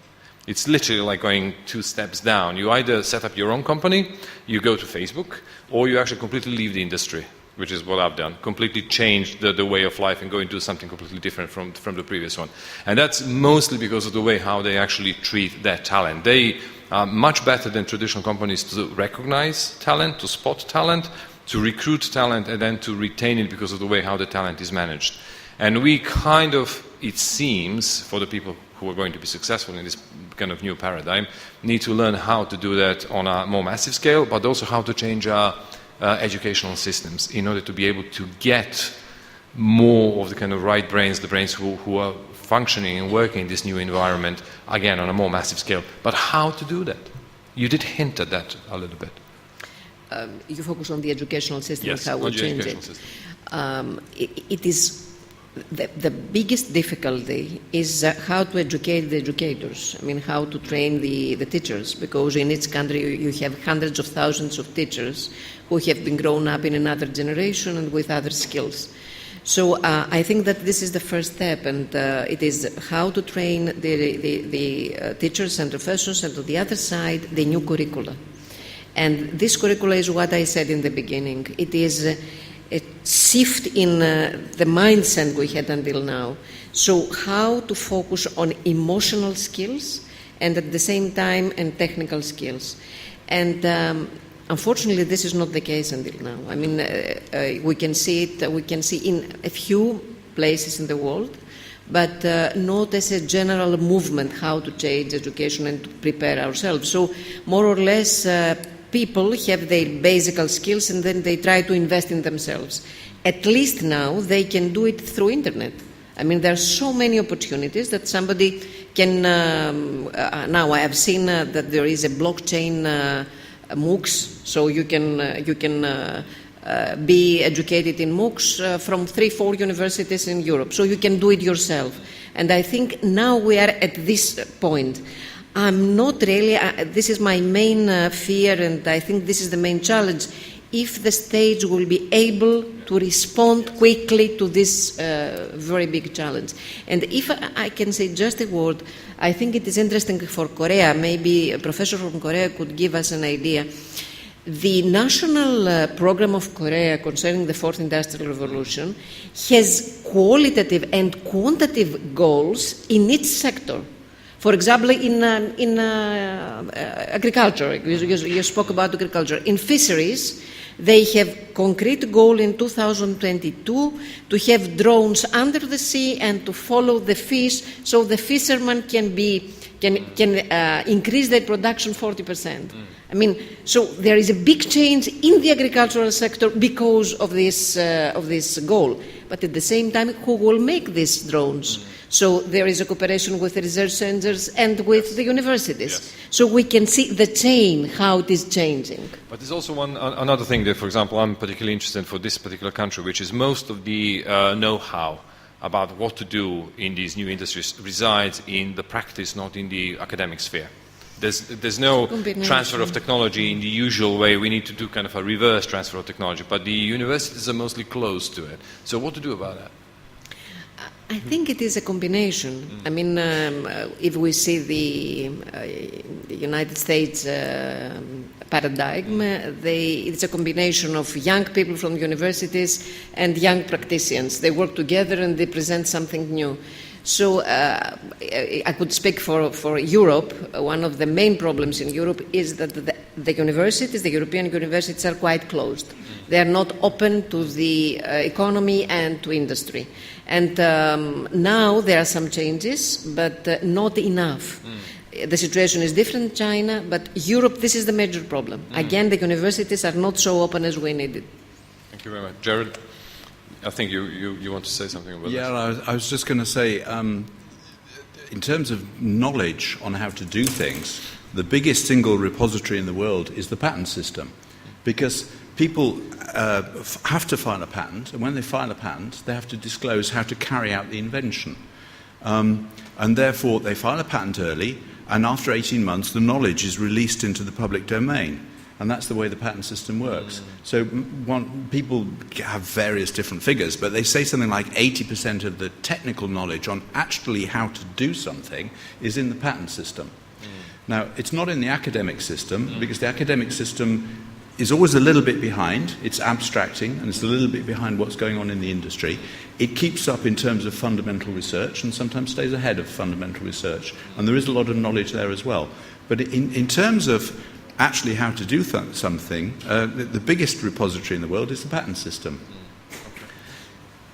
[SPEAKER 1] It's literally like going 2 steps down. You either set up your own company, you go to Facebook, or you actually completely leave the industry, which is what I've done, completely changed the way of life and go and do something completely different from the previous one. And that's mostly because of the way how they actually treat their talent. They are much better than traditional companies to recognize talent, to spot talent, to recruit talent, and then to retain it because of the way how the talent is managed. And we kind of, it seems, for the people who are going to be successful in this kind of new paradigm, need to learn how to do that on a more massive scale, but also how to change our educational systems in order to be able to get more of the kind of right brains, the brains who are functioning and working in this new environment, again, on a more massive scale. But how to do that? You did hint at that a little bit.
[SPEAKER 2] You focus on the educational system,
[SPEAKER 1] yes,
[SPEAKER 2] and how we change it. It is the biggest difficulty is how to educate the educators. I mean, how to train the teachers, because in each country you have hundreds of thousands of teachers who have been grown up in another generation and with other skills. So I think that this is the first step, and it is how to train the teachers and professors, and on the other side, the new curricula. And this curricula is what I said in the beginning. It is a shift in the mindset we had until now. So how to focus on emotional skills and at the same time and technical skills. And unfortunately, this is not the case until now. I mean, we can see it. We can see in a few places in the world, but not as a general movement how to change education and to prepare ourselves. So more or less, people have their basic skills and then they try to invest in themselves. At least now they can do it through internet. I mean, there are so many opportunities that somebody can. Now I have seen that there is a blockchain MOOCs, so you can be educated in MOOCs from 3-4 universities in Europe. So you can do it yourself. And I think now we are at this point. I'm not really, this is my main fear, and I think this is the main challenge. if the states will be able to respond quickly to this very big challenge. And if I can say just a word, I think it is interesting for Korea, maybe a professor from Korea could give us an idea. The national program of Korea concerning the fourth industrial revolution has qualitative and quantitative goals in each sector. For example, in agriculture, you spoke about agriculture. In fisheries, they have concrete goal in 2022 to have drones under the sea and to follow the fish, so the fishermen can increase their production 40%. I mean, so there is a big change in the agricultural sector because of this goal. But at the same time, who will make these drones? So there is a cooperation with the research centers and with the universities.
[SPEAKER 1] Yes.
[SPEAKER 2] So we can see the chain, how it is changing.
[SPEAKER 1] But there's also another thing that, for example, I'm particularly interested in for this particular country, which is most of the know-how about what to do in these new industries resides in the practice, not in the academic sphere. There's no transfer of technology in the usual way. We need to do kind of a reverse transfer of technology, but the universities are mostly close to it. So what to do about that?
[SPEAKER 2] I think it is a combination. I mean, if we see the United States paradigm, it's a combination of young people from universities and young practitioners. They work together and they present something new. So I could speak for Europe. One of the main problems in Europe is that the universities, the European universities, are quite closed. They are not open to the economy and to industry. And now there are some changes, but not enough. The situation is different in China, but Europe, this is the major problem. Again, the universities are not so open as we needed.
[SPEAKER 1] Thank you very much. Gerard, I think you want to say something about this.
[SPEAKER 3] Yeah, I was just going to say, in terms of knowledge on how to do things, the biggest single repository in the world is the patent system. Because people have to file a patent, and when they file a patent, they have to disclose how to carry out the invention. And therefore, they file a patent early, and after 18 months, the knowledge is released into the public domain. And that's the way the patent system works. So people have various different figures, but they say something like 80% of the technical knowledge on actually how to do something is in the patent system. Now, it's not in the academic system, because the academic system is always a little bit behind. It's abstracting, and it's a little bit behind what's going on in the industry. It keeps up in terms of fundamental research and sometimes stays ahead of fundamental research. And there is a lot of knowledge there as well. But in terms of actually how to do something, the biggest repository in the world is the patent system.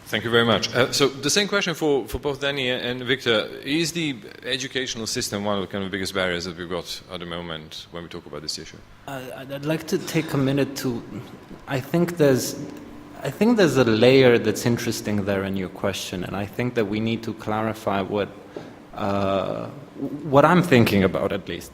[SPEAKER 1] Thank you very much. So the same question for both Dani and Victor. Is the educational system one of the kind of biggest barriers that we've got at the moment when we talk about this issue?
[SPEAKER 4] I'd like to take a minute to... I think there's a layer that's interesting there in your question, and I think that we need to clarify what I'm thinking about, at least.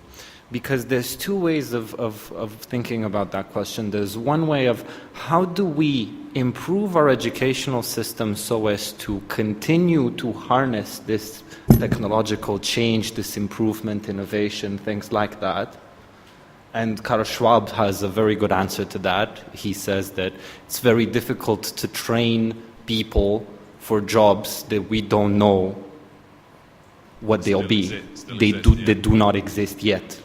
[SPEAKER 4] Because there's two ways of thinking about that question. There's one way of how do we improve our educational system so as to continue to harness this technological change, this improvement, innovation, things like that. And Karl Schwab has a very good answer to that. He says that it's very difficult to train people for jobs that we don't know what they'll be. They do not exist yet.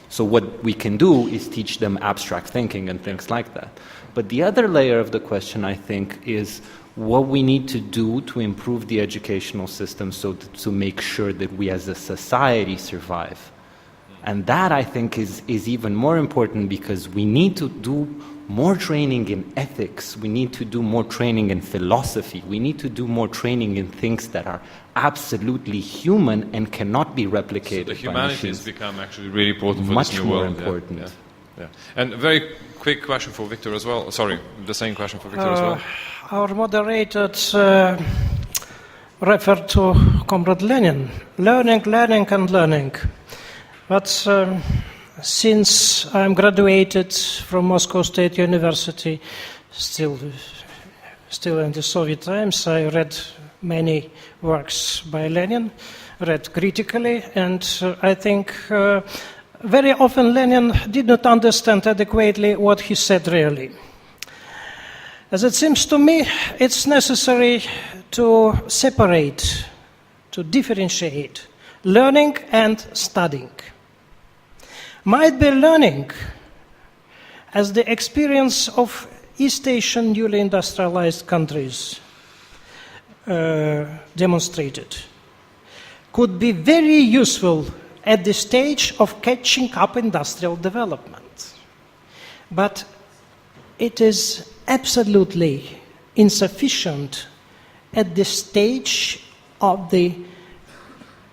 [SPEAKER 4] So what we can do is teach them abstract thinking and things like that. But the other layer of the question, I think, is what we need to do to improve the educational system so to make sure that we as a society survive. And that, I think, is even more important because we need to do more training in ethics. We need to do more training in philosophy. We need to do more training in things that are absolutely human and cannot be replicated. So the
[SPEAKER 1] humanities become actually really important for this new world.
[SPEAKER 4] Much more important.
[SPEAKER 1] Yeah. And a very quick question for Victor as well. Sorry, the same question for Victor as well.
[SPEAKER 5] Our moderator referred to Comrade Lenin. Learning, and learning. But since I'm graduated from Moscow State University, still in the Soviet times, I read many works by Lenin, read critically, and I think very often Lenin did not understand adequately what he said really. As it seems to me, it's necessary to separate, to differentiate learning and studying. Might be learning, as the experience of East Asian newly industrialized countries demonstrated, could be very useful at the stage of catching up industrial development. But it is absolutely insufficient at the stage of the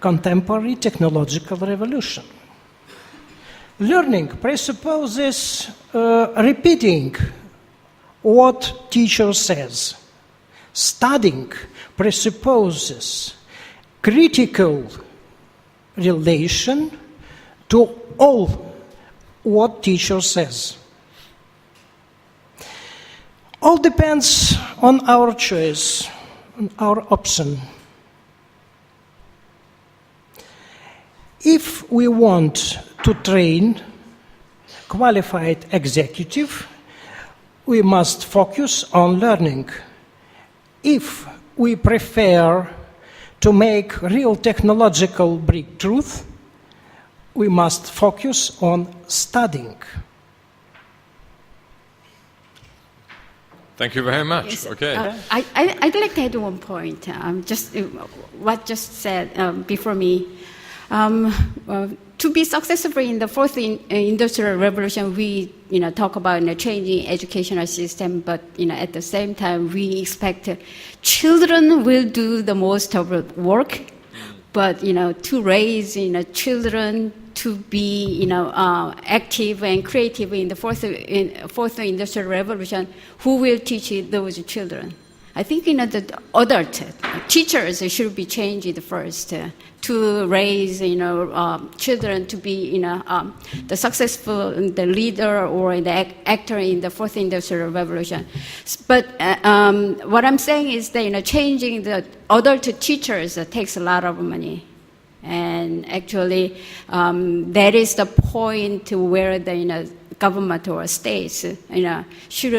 [SPEAKER 5] contemporary technological revolution. Learning presupposes repeating what teacher says. Studying presupposes critical relation to all what teacher says. All depends on our choice, on our option. If we want to train qualified executive, we must focus on learning. If we prefer to make real technological breakthroughs, we must focus on studying.
[SPEAKER 1] Thank you very much.
[SPEAKER 6] Yes.
[SPEAKER 1] Okay.
[SPEAKER 6] I'd like to add one point. What just said before me. To be successful in the fourth industrial revolution, we talk about changing educational system, but at the same time we expect children will do the most of the work, but to raise children to be active and creative in the fourth industrial revolution, who will teach those children? I think the adult teachers should be changed first to raise children to be the successful the leader or the actor in the fourth industrial revolution. But what I'm saying is that changing the adult teachers takes a lot of money. And actually, that is the point where the government or states should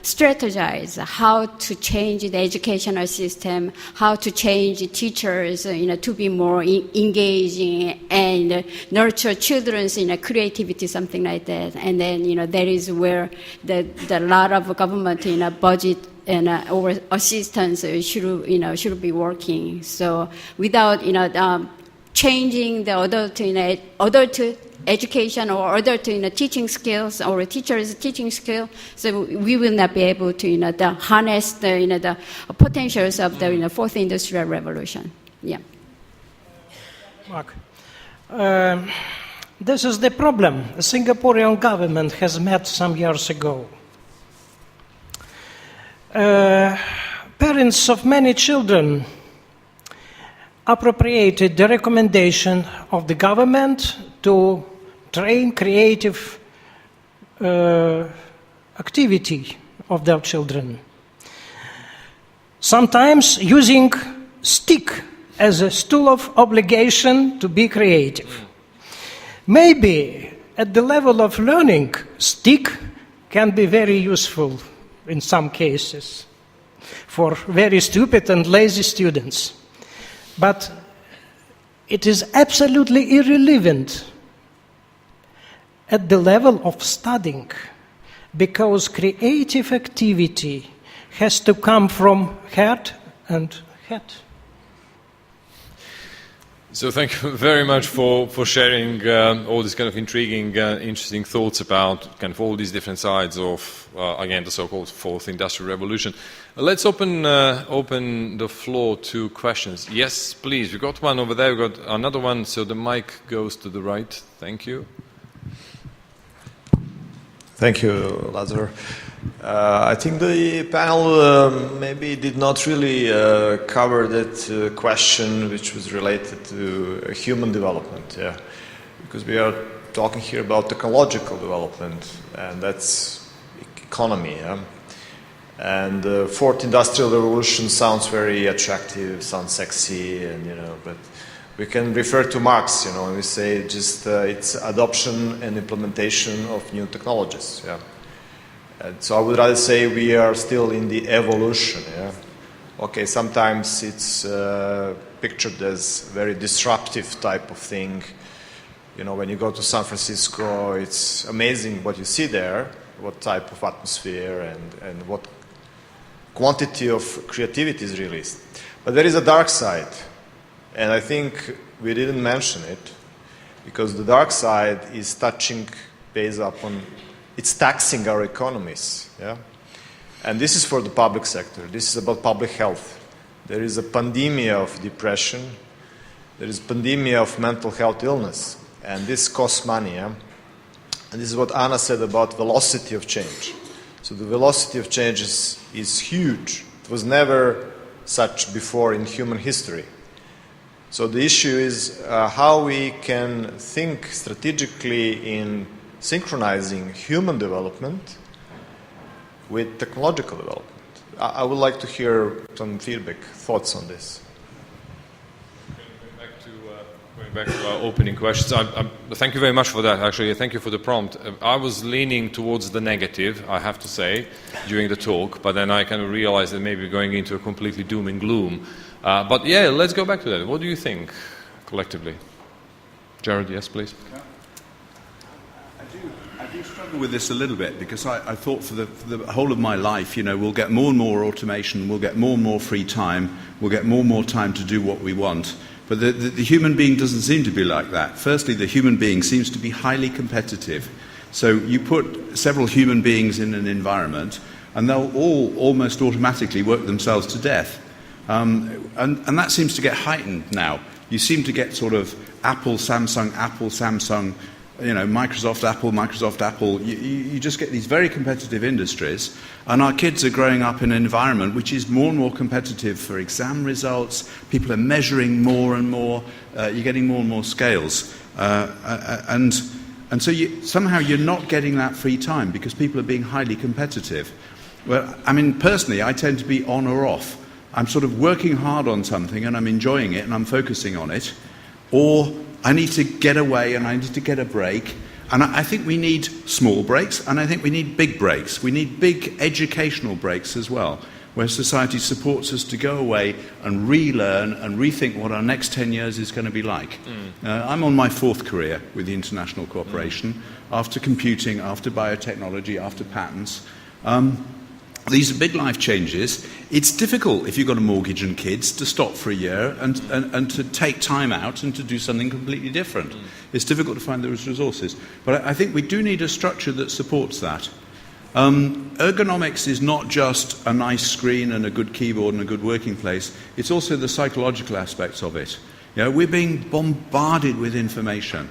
[SPEAKER 6] strategize how to change the educational system, how to change teachers to be more engaging and nurture children's creativity, something like that. And then that is where the lot of government budget and or assistance should be working. So without changing the adult education or adult teaching skills or teachers' teaching skill, so we will not be able to harness the potentials of the fourth industrial revolution. Yeah.
[SPEAKER 5] Mark, this is the problem the Singaporean government has met some years ago. Parents of many children appropriated the recommendation of the government to train creative activity of their children. Sometimes using stick as a tool of obligation to be creative. Maybe at the level of learning, stick can be very useful in some cases for very stupid and lazy students. But it is absolutely irrelevant at the level of studying, because creative activity has to come from heart and head.
[SPEAKER 1] So thank you very much for sharing all these kind of intriguing, interesting thoughts about kind of all these different sides of, again, the so-called fourth industrial revolution. Let's open the floor to questions. Yes, please. We've got one over there. We've got another one. So the mic goes to the right. Thank you.
[SPEAKER 7] Thank you, Lazar. I think the panel maybe did not really cover that question which was related to human development, yeah, because we are talking here about technological development, and that's economy, yeah? And the fourth industrial revolution sounds very attractive, sounds sexy, and but we can refer to Marx, when we say just it's adoption and implementation of new technologies, yeah. And so I would rather say we are still in the evolution. Yeah? Okay, sometimes it's pictured as a very disruptive type of thing. You know, when you go to San Francisco, it's amazing what you see there, what type of atmosphere and what quantity of creativity is released. But there is a dark side, and I think we didn't mention it, because the dark side is touching base upon, it's taxing our economies. Yeah? And this is for the public sector. This is about public health. There is a pandemic of depression. There is a pandemic of mental health illness. And this costs money. Yeah? And this is what Anna said about velocity of change. So the velocity of change is huge. It was never such before in human history. So the issue is how we can think strategically in synchronizing human development with technological development. I would like to hear some feedback, thoughts on this.
[SPEAKER 1] Going back to our opening questions, thank you very much for that, actually. Thank you for the prompt. I was leaning towards the negative, I have to say, during the talk, but then I kind of realized that maybe going into a completely doom and gloom. But yeah, let's go back to that. What do you think, collectively? Gerard, yes, please.
[SPEAKER 3] I do struggle with this a little bit, because I thought for the whole of my life, you know, we'll get more and more automation, we'll get more and more free time, we'll get more and more time to do what we want. But the human being doesn't seem to be like that. Firstly, the human being seems to be highly competitive. So you put several human beings in an environment, and they'll all almost automatically work themselves to death. And that seems to get heightened now. You seem to get sort of Apple, Samsung, you know, Microsoft, Apple. You just get these very competitive industries, and our kids are growing up in an environment which is more and more competitive for exam results. People are measuring more and more. You're getting more and more scales. And so somehow you're not getting that free time because people are being highly competitive. Well, I mean, personally, I tend to be on or off. I'm sort of working hard on something and I'm enjoying it and I'm focusing on it, or I need to get away and I need to get a break. And I think we need small breaks, and I think we need big breaks. We need big educational breaks as well, where society supports us to go away and relearn and rethink what our next 10 years is going to be like. I'm on my 4th career with the international cooperation, after computing, after biotechnology, after patents. These are big life changes. It's difficult, if you've got a mortgage and kids, to stop for a year and to take time out and to do something completely different. It's difficult to find those resources. But I think we do need a structure that supports that. Ergonomics is not just a nice screen and a good keyboard and a good working place. It's also the psychological aspects of it. You know, we're being bombarded with information,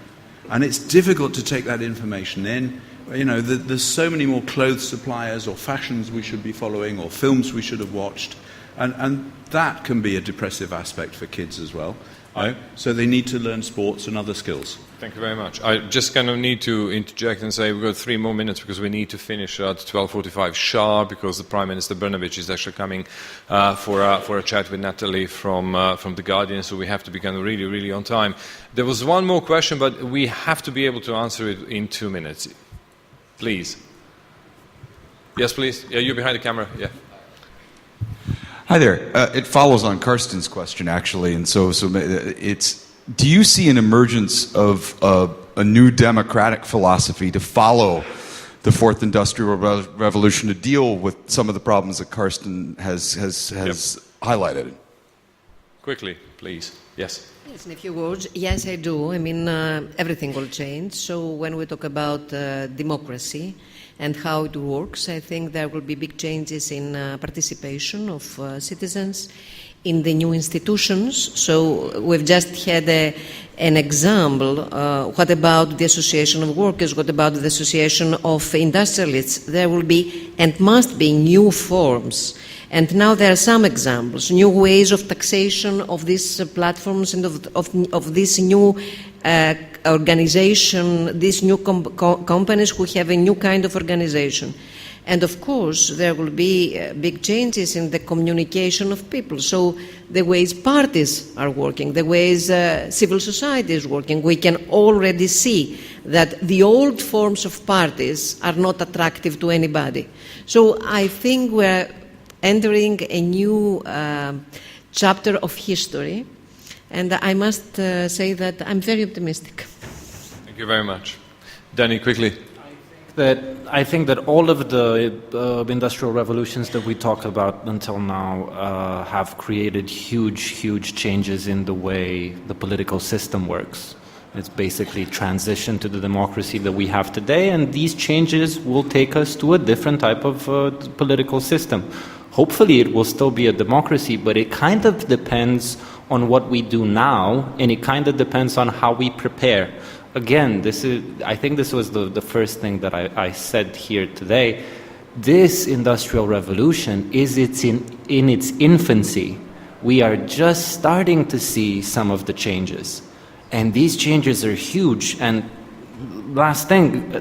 [SPEAKER 3] and it's difficult to take that information in. You know, there's so many more clothes suppliers or fashions we should be following or films we should have watched. And that can be a depressive aspect for kids as well. Right? So they need to learn sports and other skills.
[SPEAKER 1] Thank you very much. I just kind of need to interject and say we've got 3 more minutes because we need to finish at 12:45 sharp, because the Prime Minister Brnovich is actually coming for a chat with Natalie from The Guardian, so we have to be kind of really, really on time. There was one more question, but we have to be able to answer it in 2 minutes. Please. Yes, please. Yeah, you're behind the camera. Yeah.
[SPEAKER 8] Hi there. It follows on Karsten's question, actually, and so it's. Do you see an emergence of a new democratic philosophy to follow the Fourth Industrial Revolution to deal with some of the problems that Karsten has highlighted?
[SPEAKER 1] Quickly, please. Yes.
[SPEAKER 2] Yes, in a few words, yes, I do. I mean, everything will change. So when we talk about democracy and how it works, I think there will be big changes in participation of citizens in the new institutions. So we've just had an example. What about the Association of Workers? What about the Association of Industrialists? There will be and must be new forms. And now there are some examples, new ways of taxation of these platforms and of these new organization, these new companies who have a new kind of organization. And of course, there will be big changes in the communication of people. So the ways parties are working, the ways civil society is working, we can already see that the old forms of parties are not attractive to anybody. So I think we're entering a new chapter of history. And I must say that I'm very optimistic.
[SPEAKER 1] Thank you very much. Dani, quickly.
[SPEAKER 4] I think that all of the industrial revolutions that we talked about until now have created huge changes in the way the political system works. It's basically transition to the democracy that we have today, and these changes will take us to a different type of political system. Hopefully it will still be a democracy, but it kind of depends on what we do now, and it kind of depends on how we prepare. Again, I think this was the first thing that I said here today. This industrial revolution is in its infancy. We are just starting to see some of the changes. And these changes are huge. And last thing,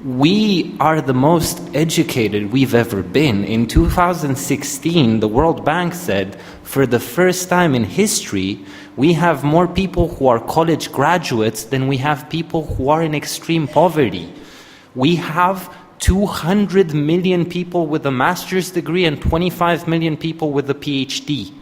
[SPEAKER 4] we are the most educated we've ever been. In 2016, the World Bank said, for the first time in history, we have more people who are college graduates than we have people who are in extreme poverty. We have 200 million people with a master's degree and 25 million people with a PhD.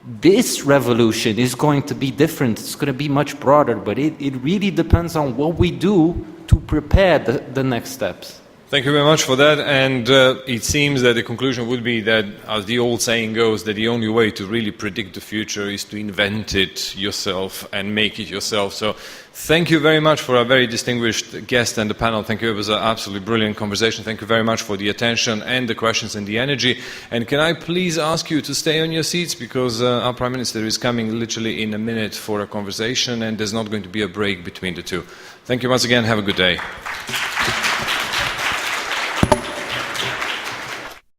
[SPEAKER 4] This revolution is going to be different. It's going to be much broader, but it really depends on what we do to prepare the next steps.
[SPEAKER 1] Thank you very much for that, and it seems that the conclusion would be that, as the old saying goes, that the only way to really predict the future is to invent it yourself and make it yourself. So thank you very much for our very distinguished guest and the panel. Thank you. It was an absolutely brilliant conversation. Thank you very much for the attention and the questions and the energy. And can I please ask you to stay on your seats, because our Prime Minister is coming literally in a minute for a conversation, and there's not going to be a break between the two. Thank you once again. Have a good day.